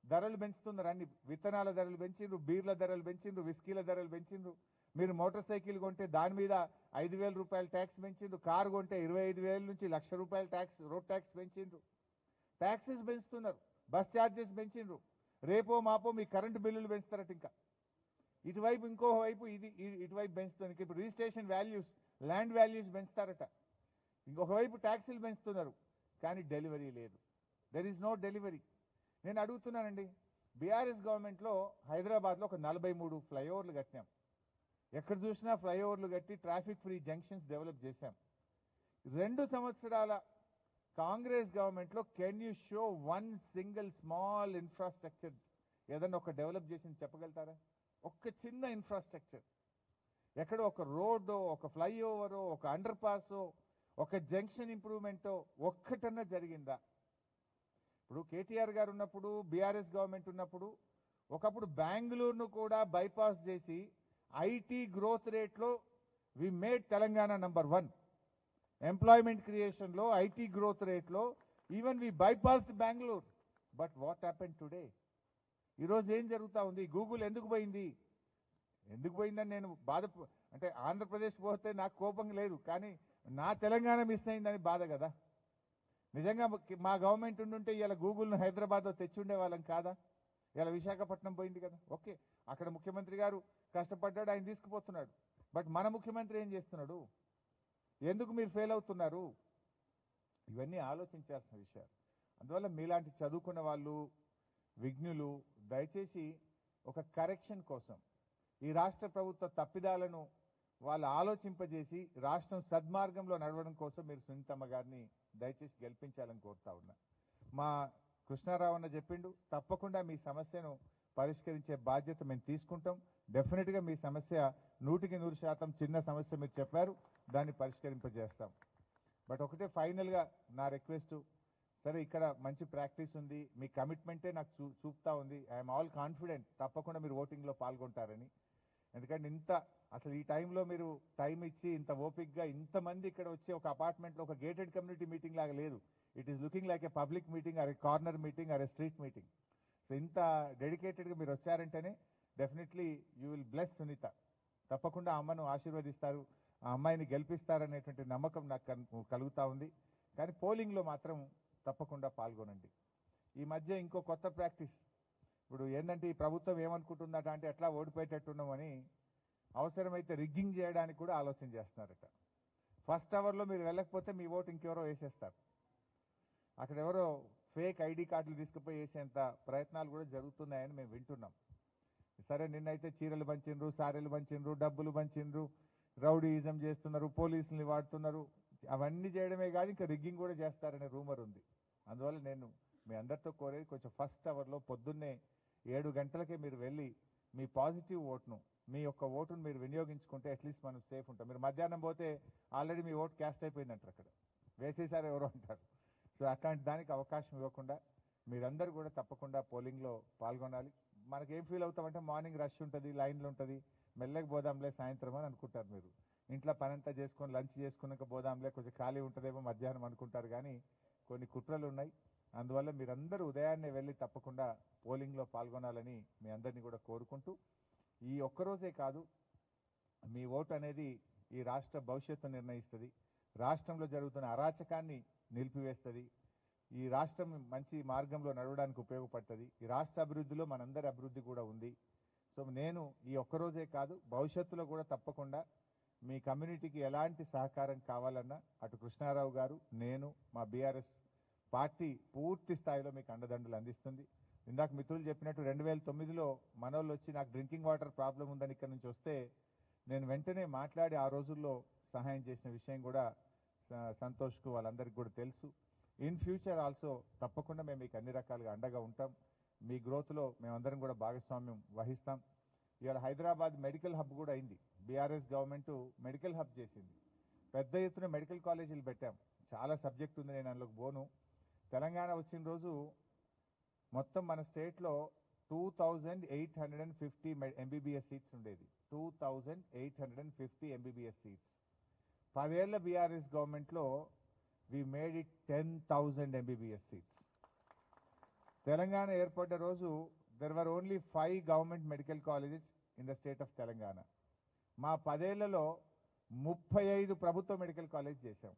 [SPEAKER 5] ధరలు పెంచుతున్నారు. అన్ని విత్తనాల ధరలు పెంచిండ్రు, బీర్ల ధరలు పెంచిండ్రు, విస్కీల ధరలు పెంచిండ్రు. మీరు మోటార్ సైకిల్ కొంటే దాని మీద 5,000 రూపాయలు ట్యాక్స్ పెంచిండ్రు, కారు కొంటే 25,000 నుంచి 1,00,000 రూపాయలు ట్యాక్స్, రోడ్ ట్యాక్స్ పెంచిండ్రు. ట్యాక్సెస్ పెంచుతున్నారు, బస్ ఛార్జెస్ పెంచిండ్రు. రేపో మాపో మీ కరెంటు బిల్లులు పెంచుతారట. ఇంకా ఇటువైపు ఇంకో వైపు ఇటువైపు పెంచుతుంది. ఇప్పుడు రిజిస్ట్రేషన్ వాల్యూస్, ల్యాండ్ వాల్యూస్ పెంచుతారట. ఇంకొక వైపు ట్యాక్సీలు పెంచుతున్నారు, కానీ డెలివరీ లేదు. There is no delivery. నేను అడుగుతున్నానండి, బీఆర్ఎస్ గవర్నమెంట్లో హైదరాబాద్లో ఒక 43 ఫ్లైఓవర్లు కట్టినాం. ఎక్కడ చూసినా ఫ్లైఓవర్లు కట్టి ట్రాఫిక్ ఫ్రీ జంక్షన్స్ డెవలప్ చేశాం. 2 సంవత్సరాల కాంగ్రెస్ గవర్నమెంట్లో can you show one single small infrastructure ఏదన్నా ఒక డెవలప్ చేసింది చెప్పగలుగుతారా? ఒక్క చిన్న ఇన్ఫ్రాస్ట్రక్చర్, ఎక్కడో ఒక రోడ్డో, ఒక ఫ్లైఓవరో, ఒక అండర్ పాసో, ఒక జంక్షన్ ఇంప్రూవ్మెంటో ఒక్కటన్నా జరిగిందా? ఇప్పుడు కేటీఆర్ గారు ఉన్నప్పుడు, బీఆర్ఎస్ గవర్నమెంట్ ఉన్నప్పుడు ఒకప్పుడు బెంగళూరును కూడా బైపాస్ చేసి ఐటీ గ్రోత్ రేట్లో we made Telangana number 1. Employment క్రియేషన్లో, ఐటీ గ్రోత్ రేట్లో even we bypassed Bengaluru. But what happen today? ఈరోజు ఏం జరుగుతూ ఉంది? గూగుల్ ఎందుకు పోయింది? ఎందుకు పోయిందని నేను అంటే ఆంధ్రప్రదేశ్ పోతే నాకు కోపం లేదు, కానీ నా తెలంగాణ మిస్ అయిందని బాధ కదా. నిజంగా మా గవర్నమెంట్ ఉండుంటే ఇలా గూగుల్ను హైదరాబాద్లో తెచ్చుండే వాళ్ళం కాదా? ఇలా విశాఖపట్నం పోయింది కదా. ఓకే, అక్కడ ముఖ్యమంత్రి గారు కష్టపడ్డాడు, ఆయన తీసుకుపోతున్నాడు. బట్ మన ముఖ్యమంత్రి ఏం చేస్తున్నాడు? ఎందుకు మీరు ఫెయిల్ అవుతున్నారు? ఇవన్నీ ఆలోచించాల్సిన విషయాలు. అందువల్ల మీలాంటి చదువుకున్న వాళ్ళు, విజ్ఞులు దయచేసి ఒక కరెక్షన్ కోసం ఈ రాష్ట్ర ప్రభుత్వ తప్పిదాలను వాళ్ళు ఆలోచింపజేసి రాష్ట్రం సద్మార్గంలో నడవడం కోసం మీరు సునీతమ్మ గారిని దయచేసి గెలిపించాలని కోరుతా ఉన్నా. మా కృష్ణారావు అన్న చెప్పిండు, తప్పకుండా మీ సమస్యను పరిష్కరించే బాధ్యత మేము తీసుకుంటాం. డెఫినెట్గా మీ సమస్య 100% చిన్న సమస్య మీరు చెప్పారు, దాన్ని పరిష్కరింపజేస్తాం. బట్ ఒకటే ఫైనల్గా నా రిక్వెస్ట్, సరే ఇక్కడ మంచి ప్రాక్టీస్ ఉంది, మీ కమిట్మెంటే నాకు చూపుతా ఉంది. ఐఎమ్ ఆల్ కాన్ఫిడెంట్ తప్పకుండా మీరు ఓటింగ్లో పాల్గొంటారని. ఎందుకంటే అసలు ఈ టైంలో మీరు టైం ఇచ్చి ఇంత ఓపిక్గా ఇంతమంది ఇక్కడ వచ్చి ఒక అపార్ట్మెంట్లో ఒక గేటెడ్ కమ్యూనిటీ మీటింగ్ లాగా లేదు. It is looking like a public meeting, or a corner meeting, or a street meeting. So ఇంత డెడికేటెడ్గా మీరు వచ్చారంటేనే definitely you will bless Sunitha. తప్పకుండా అమ్మను ఆశీర్వదిస్తారు, ఆ అమ్మాయిని గెలిపిస్తారనేటువంటి నమ్మకం నాకు కలుగుతూ ఉంది. కానీ పోలింగ్లో మాత్రం తప్పకుండా పాల్గొనండి. ఈ మధ్య ఇంకో కొత్త ప్రాక్టీస్, ఇప్పుడు ఏంటంటే ఈ ప్రభుత్వం ఏమనుకుంటుందట అంటే ఎట్లా ఓడిపోయేటట్టున్నామని అవసరమైతే రిగ్గింగ్ చేయడానికి కూడా ఆలోచన చేస్తున్నారట. ఫస్ట్ అవర్లో మీరు వెళ్ళకపోతే మీ ఓటు ఇంకెవరో వేసేస్తారు. అక్కడ ఎవరో ఫేక్ ఐడి కార్డులు తీసుకుపోయి వేసేంత ప్రయత్నాలు కూడా జరుగుతున్నాయని మేము వింటున్నాం. సరే, నిన్నైతే చీరలు పంచిండ్రు, సారెలు పంచిండ్రు, డబ్బులు పంచిండ్రు, రౌడీయిజం చేస్తున్నారు, పోలీసుల్ని వాడుతున్నారు. అవన్నీ చేయడమే కాదు, ఇంకా రిగ్గింగ్ కూడా చేస్తారనే రూమర్ ఉంది. అందువల్ల నేను మీ అందరితో కోరేది, కొంచెం ఫస్ట్ అవర్లో పొద్దున్నే 7 గంటలకే మీరు వెళ్ళి మీ పాజిటివ్ ఓటును, మీ యొక్క ఓటును మీరు వినియోగించుకుంటే అట్లీస్ట్ మనం సేఫ్ ఉంటాం. మీరు మధ్యాహ్నం పోతే ఆల్రెడీ మీ ఓటు క్యాస్ట్ అయిపోయిందంటారు, అక్కడ వేసేసారు ఎవరో అంటారు. సో అట్లాంటి దానికి అవకాశం ఇవ్వకుండా మీరందరూ కూడా తప్పకుండా పోలింగ్లో పాల్గొనాలి. మనకేం ఫీల్ అవుతామంటే మార్నింగ్ రష్ ఉంటుంది, లైన్లు ఉంటుంది, మెల్లగా పోదాంలే సాయంత్రం అని అనుకుంటారు. మీరు ఇంట్లో పనంతా చేసుకొని లంచ్ చేసుకున్నాక పోదాంలే కొంచెం ఖాళీ ఉంటుందేమో మధ్యాహ్నం అనుకుంటారు. కానీ కొన్ని కుట్రలు ఉన్నాయి. అందువల్ల మీరందరూ ఉదయాన్నే వెళ్ళి తప్పకుండా పోలింగ్లో పాల్గొనాలని మీ అందరినీ కూడా కోరుకుంటూ, ఈ ఒక్కరోజే కాదు, మీ ఓటు అనేది ఈ రాష్ట్ర భవిష్యత్తు నిర్ణయిస్తుంది, రాష్ట్రంలో జరుగుతున్న అరాచకాన్ని నిలిపివేస్తుంది, ఈ రాష్ట్రం మంచి మార్గంలో నడవడానికి ఉపయోగపడుతుంది, ఈ రాష్ట్ర అభివృద్ధిలో మనందరి అభివృద్ధి కూడా ఉంది. సో నేను ఈ ఒక్కరోజే కాదు, భవిష్యత్తులో కూడా తప్పకుండా మీ కమ్యూనిటీకి ఎలాంటి సహకారం కావాలన్నా అటు కృష్ణారావు గారు, నేను, మా బీఆర్ఎస్ పార్టీ పూర్తి స్థాయిలో మీకు అండదండలు అందిస్తుంది. ఇందాక మిత్రులు చెప్పినట్టు 2009లో మనోళ్ళు వచ్చి నాకు డ్రింకింగ్ వాటర్ ప్రాబ్లం ఉందని ఇక్కడ నుంచి వస్తే నేను వెంటనే మాట్లాడి ఆ రోజుల్లో సహాయం చేసిన విషయం కూడా సంతోష్కు వాళ్ళందరికీ కూడా తెలుసు. ఇన్ ఫ్యూచర్ ఆల్సో తప్పకుండా మేము మీకు అన్ని రకాలుగా అండగా ఉంటాం. మీ గ్రోత్లో మేమందరం కూడా భాగస్వామ్యం వహిస్తాం. ఇవాళ హైదరాబాద్ మెడికల్ హబ్ కూడా అయింది. బీఆర్ఎస్ గవర్నమెంట్ మెడికల్ హబ్ చేసింది. పెద్ద ఎత్తున మెడికల్ కాలేజీలు పెట్టాం. చాలా సబ్జెక్ట్ ఉంది, నేను అందులోకి పోను. తెలంగాణ వచ్చిన రోజు మొత్తం మన స్టేట్లో 2850 ఎంబీబీఎస్ సీట్స్ ఉండేది. 2850 ఎంబీబీఎస్ సీట్స్. 10 ఏళ్ల బీఆర్ఎస్ గవర్నమెంట్లో we made it 10,000 MBBS seats. Telangana ఏర్పడ్డ రోజు there were only 5 government medical colleges in the state of Telangana. మా 10 ఏళ్లలో 35 ప్రభుత్వ మెడికల్ కాలేజ్ చేశాం.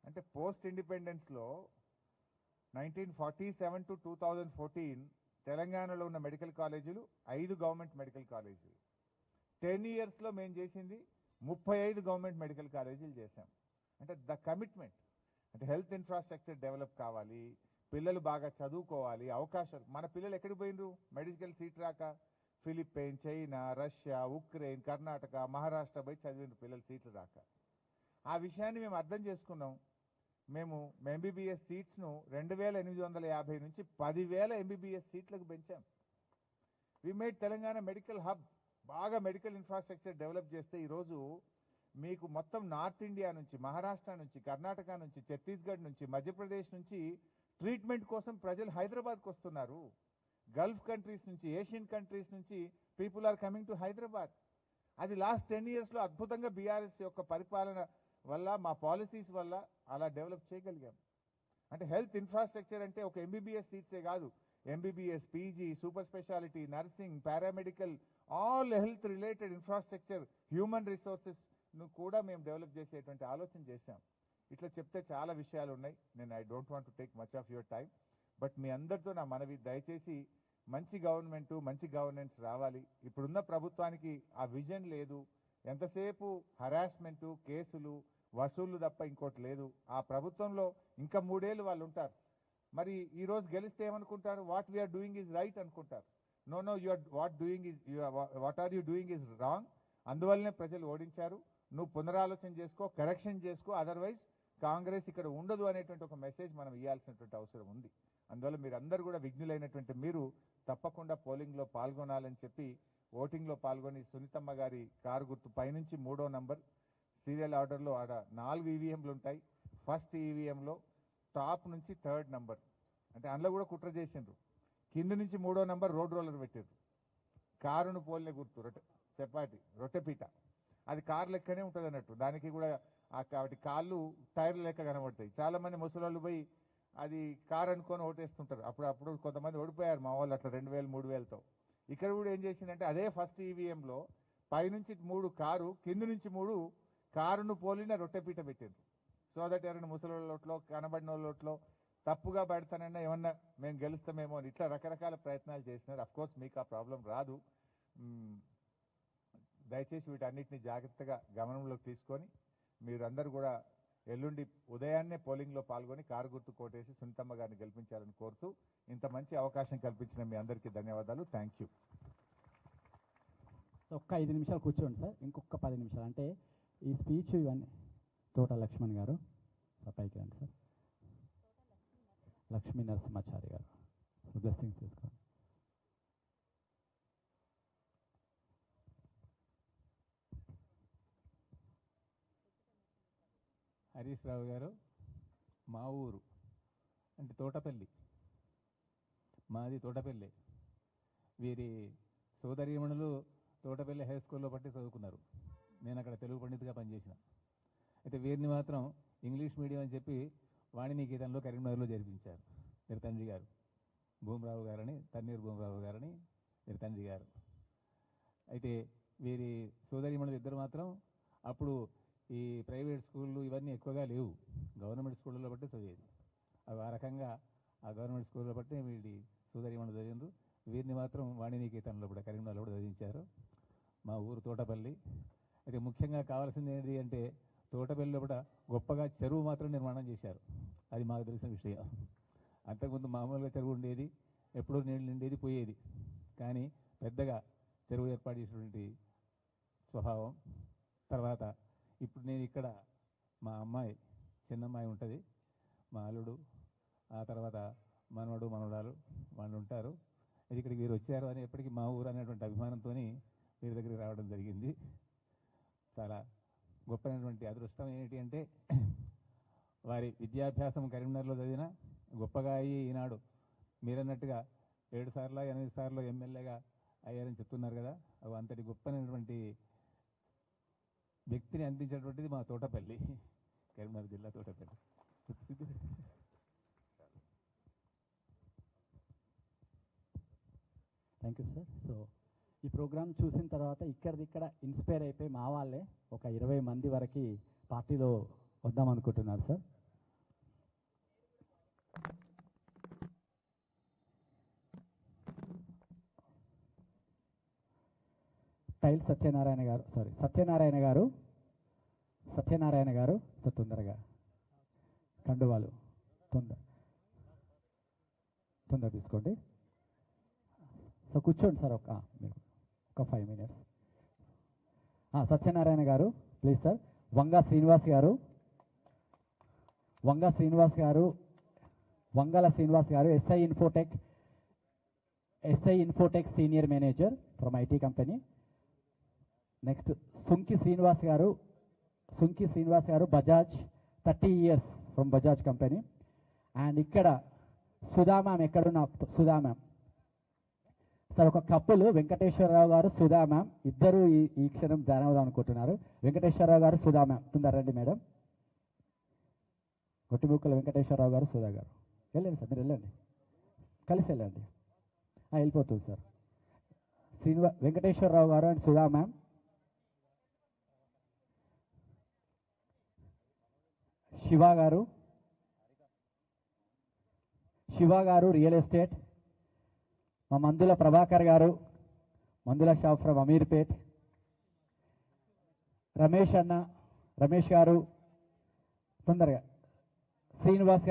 [SPEAKER 5] అంటే పోస్ట్ ఇండిపెండెన్స్లో 1947 to 2014 తెలంగాణలో ఉన్న మెడికల్ కాలేజీలు 5 గవర్నమెంట్ మెడికల్ కాలేజీలు. 10 ఇయర్స్లో మేము చేసింది 35 గవర్నమెంట్ మెడికల్ కాలేజీలు చేశాం. అంటే ద కమిట్మెంట్ అంటే హెల్త్ ఇన్ఫ్రాస్ట్రక్చర్ డెవలప్ కావాలి, పిల్లలు బాగా చదువుకోవాలి, అవకాశాలు. మన పిల్లలు ఎక్కడికి పోయినరు మెడికల్ సీట్ రాక? Philippine, China, Russia, Ukraine, Karnataka, Maharashtra పోయి చదివిన పిల్లలు సీట్లు రాక. ఆ విషయాన్ని మేము అర్థం చేసుకున్నాం. మేము ఎంబీబీఎస్ సీట్స్ను 2850 నుంచి 10,000 ఎంబీబీఎస్ సీట్లకు పెంచాం. We made Telangana medical hub. బాగా మెడికల్ ఇన్ఫ్రాస్ట్రక్చర్ డెవలప్ చేస్తే ఈరోజు మీకు మొత్తం నార్త్ ఇండియా నుంచి, మహారాష్ట్ర నుంచి, కర్ణాటక నుంచి, ఛత్తీస్గఢ్ నుంచి, మధ్యప్రదేశ్ నుంచి ట్రీట్మెంట్ కోసం ప్రజలు హైదరాబాద్కు వస్తున్నారు. గల్ఫ్ కంట్రీస్ నుంచి, ఏషియన్ కంట్రీస్ నుంచి people are coming to Hyderabad. అది లాస్ట్ 10 ఇయర్స్లో అద్భుతంగా బీఆర్ఎస్ యొక్క పరిపాలన వల్ల, మా పాలసీస్ వల్ల అలా డెవలప్ చేయగలిగాం. అంటే హెల్త్ ఇన్ఫ్రాస్ట్రక్చర్ అంటే ఒక ఎంబీబీఎస్ సీట్సే కాదు, MBBS, PG, super speciality, nursing, paramedical, all health related infrastructure, human రిసోర్సెస్ను కూడా మేము డెవలప్ చేసేటువంటి ఆలోచన చేశాం. ఇట్లా చెప్తే చాలా విషయాలు ఉన్నాయి. నేను I don't want to take much of your time. But మీ అందరితో నా మనవి, దయచేసి మంచి గవర్నమెంటు, మంచి గవర్నెన్స్ రావాలి. ఇప్పుడున్న ప్రభుత్వానికి ఆ విజన్ లేదు. ఎంతసేపు హరాస్మెంటు, కేసులు, వసూళ్లు తప్ప ఇంకోటి లేదు. ఆ ప్రభుత్వంలో ఇంకా 3 ఏళ్ళు వాళ్ళు ఉంటారు. మరి ఈరోజు గెలిస్తే ఏమనుకుంటారు? What we're doing is right అనుకుంటారు. No you're what are you doing is wrong. అందువల్లనే ప్రజలు ఓడించారు. నువ్వు పునరాలోచన చేసుకో, కరెక్షన్ చేసుకో, అదర్వైజ్ కాంగ్రెస్ ఇక్కడ ఉండదు అనేటువంటి ఒక మెసేజ్ మనం ఇవ్వాల్సినటువంటి అవసరం ఉంది. అందువల్ల మీరు అందరూ కూడా విఘ్నులైనటువంటి మీరు తప్పకుండా పోలింగ్లో పాల్గొనాలని చెప్పి, ఓటింగ్లో పాల్గొని సునీతమ్మ గారి కారు గుర్తు పైనుంచి 3వ నంబర్ సీరియల్ ఆర్డర్లో ఆడ 4 ఈవీఎంలు ఉంటాయి. ఫస్ట్ ఈవీఎంలో టాప్ నుంచి 3rd నంబర్, అంటే అందులో కూడా కుట్ర చేసిండ్రు. కింది నుంచి 3వ నంబర్ రోడ్ రోలర్ పెట్టిండ్రు. కారును పోలిన గుర్తు రొట్టెపీట. అది కారు లెక్కనే ఉంటుంది అన్నట్టు. దానికి కూడా వాటి కాళ్ళు టైర్ల లెక్క కనబడతాయి. చాలా మంది ముసలోళ్ళు పోయి అది కారు అనుకొని ఓటేస్తుంటారు. అప్పుడు కొంతమంది ఓడిపోయారు మా వాళ్ళు అట్లా 2000, 3000తో. ఇక్కడ కూడా ఏం చేసిందంటే అదే ఫస్ట్ ఈవీఎంలో పైనుంచి 3 కారు, కింది నుంచి 3 కారును పోలిన రొట్టెపీట పెట్టిండ్రు. సో దట్ ఎవరైనా ముసలోట్లో, కనబడిన వాళ్ళలో తప్పుగా పెడతానన్నా ఏమన్నా మేము గెలుస్తామేమో అని ఇట్లా రకరకాల ప్రయత్నాలు చేసినారు. అఫ్కోర్స్ మీకు ఆ ప్రాబ్లం రాదు. దయచేసి వీటన్నిటిని జాగ్రత్తగా గమనంలోకి తీసుకొని మీరందరూ కూడా ఎల్లుండి ఉదయాన్నే పోలింగ్లో పాల్గొని కారు గుర్తు కోటేసి సునీతమ్మ గారిని గెలిపించాలని కోరుతూ ఇంత మంచి అవకాశం కల్పించిన మీ అందరికీ ధన్యవాదాలు. Thank you.
[SPEAKER 1] ఒక్క 5 నిమిషాలు కూర్చోండి సార్. ఇంకొక 10 నిమిషాలు అంటే ఈ స్పీచ్ ఇవన్నీ తోట లక్ష్మణ్ గారు పైకి రండి సార్. లక్ష్మీ నరసింహాచారి గారు బ్లెస్సింగ్స్ తీసుకోండి.
[SPEAKER 6] హరీష్ రావు గారు మా ఊరు అంటే తోటపల్లి, మాది తోటపల్లి. వీరి సోదరీమణులు తోటపల్లి హై స్కూల్లో పట్టి చదువుకున్నారు. నేను అక్కడ తెలుగు పండితుగా పనిచేసిన. అయితే వీరిని మాత్రం ఇంగ్లీష్ మీడియం అని చెప్పి వాణినికేతన్లో కరీంనగర్లో జరిపించారు. వీరి తండ్రి గారు భూమరావు గారని, తన్నీరు భూమరావు గారని వీరి తండ్రి గారు. అయితే వీరి సోదరీమణులు ఇద్దరు మాత్రం అప్పుడు ఈ ప్రైవేట్ స్కూళ్ళు ఇవన్నీ ఎక్కువగా లేవు, గవర్నమెంట్ స్కూళ్ళలో బట్టి చదివేది. అవి ఆ రకంగా ఆ గవర్నమెంట్ స్కూల్లో బట్టి వీడి సోదరీమణులు చదివిండ్రు. వీరిని మాత్రం వాణినికేతన్లో కూడా కరీంనగర్లో కూడా చదివించారు. మా ఊరు తోటపల్లి. అయితే ముఖ్యంగా కావాల్సింది ఏంటి అంటే తోటపల్లిలో కూడా గొప్పగా చెరువు మాత్రం నిర్మాణం చేశారు. అది మాకు తెలిసిన విషయం. అంతకుముందు మామూలుగా చెరువు ఉండేది. ఎప్పుడో నీళ్ళు నిండేది పోయేది, కానీ పెద్దగా చెరువు ఏర్పాటు చేసినటువంటి స్వభావం. తర్వాత ఇప్పుడు నేను ఇక్కడ మా అమ్మాయి చిన్నమ్మాయి ఉంటుంది, మా అల్లుడు, ఆ తర్వాత మనవడు మనవడాలు వాళ్ళు ఉంటారు. ఇది ఇక్కడికి వీరు వచ్చారు అని ఎప్పటికీ మా ఊరు అనేటువంటి అభిమానంతో వీరి దగ్గరికి రావడం జరిగింది. చాలా గొప్పైనటువంటి అదృష్టం ఏంటి అంటే వారి విద్యాభ్యాసం కరీంనగర్లో చదివిన గొప్పగా అయ్యి ఈనాడు మీరన్నట్టుగా 7 సార్లు 8 సార్లు ఎమ్మెల్యేగా అయ్యారని చెప్తున్నారు కదా. అవి అంతటి గొప్పనటువంటి వ్యక్తిని అందించినటువంటిది మా తోటపల్లి, కరీంనగర్ జిల్లా Thotapalli.
[SPEAKER 1] Thank you sir. So ఈ ప్రోగ్రామ్ చూసిన తర్వాత ఇక్కడ ఇన్స్పైర్ అయిపోయి మా వాళ్ళే ఒక 20 మంది వరకు పార్టీలో వద్దాం అనుకుంటున్నారు సార్. టైల్ సత్యనారాయణ గారు సో తొందరగా కండువాలు తొందర తీసుకోండి. సో కూర్చోండి సార్, మీరు ఒక 5 minutes. సత్యనారాయణ గారు ప్లీజ్ సార్. వంగ శ్రీనివాస్ గారు SI Infotech senior manager from IT company. Next Sunki Srinivas గారు Bajaj 30 years from Bajaj company. And ఇక్కడ సుధా మ్యామ్, ఎక్కడున్న సుధా మ్యామ్ సార్, ఒక కప్పులు వెంకటేశ్వరరావు గారు సుధా మ్యామ్ ఇద్దరు ఈ క్షణం జాయిన్ అవుదాం అనుకుంటున్నారు. వెంకటేశ్వరరావు గారు సుధా మ్యామ్ తొందరండి మేడం. గొట్టిబుక్కల వెంకటేశ్వరరావు గారు సుధా గారు వెళ్ళండి సార్, మీరు వెళ్ళండి, కలిసి వెళ్ళండి. వెళ్ళిపోతుంది సార్. వెంకటేశ్వరరావు గారు అండ్ సుధా మ్యామ్. శివ గారు రియల్ ఎస్టేట్. మా మందుల ప్రభాకర్ గారు, మందుల షాప్ ఫ్రమ్ అమీర్పేట్. రమేష్ గారు తొందరగా. శ్రీనివాస్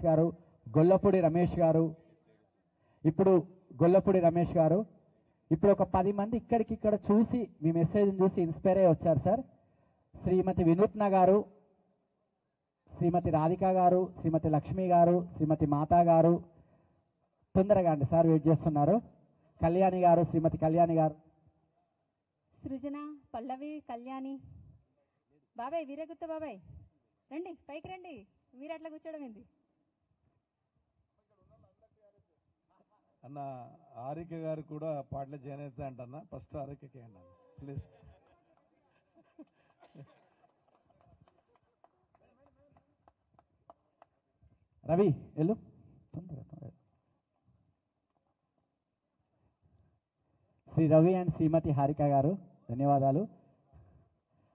[SPEAKER 1] గారు. గొల్లపూడి రమేష్ గారు. ఇప్పుడు ఒక 10 మంది ఇక్కడికిక్కడ చూసి మీ మెసేజ్ని చూసి ఇన్స్పైర్ అయ్యి వచ్చారు సార్. శ్రీమతి వినూత్న గారు, శ్రీమతి రాధిక గారు, శ్రీమతి లక్ష్మి గారు, శ్రీమతి మాతా గారు. తొందరగా అండి సార్, వెయిట్ చేస్తున్నారు. కళ్యాణి గారు, శ్రీమతి కళ్యాణి గారు.
[SPEAKER 4] సృజన, పల్లవి, కళ్యాణి. బాబాయ్ వీరగుత్త బాబాయ్ రండి, పైకి రండి. మీరు అట్లా కూర్చోవడం ఏంది
[SPEAKER 2] అన్న? ఆరిక గారు కూడా పాటలు జాయిన్ అవుతా అంటన్నా. ఫస్ట్ ఆరికకి అన్న ప్లీజ్.
[SPEAKER 1] రవి వెళ్ళు తొందరగా. శ్రీ రవి అండ్ శ్రీమతి హారిక గారు ధన్యవాదాలు.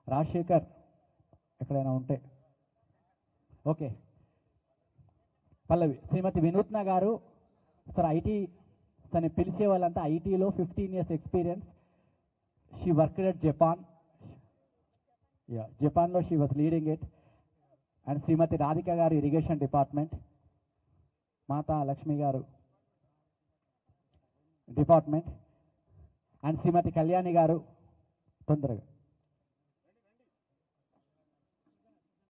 [SPEAKER 1] రాజశేఖర్ ఎక్కడైనా ఉంటే ఓకే. పల్లవి. శ్రీమతి వినూత్న గారు సార్, ఐటీ తను పిలిచే వాళ్ళంతా ఐటీలో 15 years experience. She worked at జపాన్లో she was leading it. And Shrimati Radhika గారు ఇరిగేషన్ డిపార్ట్మెంట్. మాతా లక్ష్మి గారు డిపార్ట్మెంట్. అండ్ శ్రీమతి కళ్యాణి గారు తొందరగా.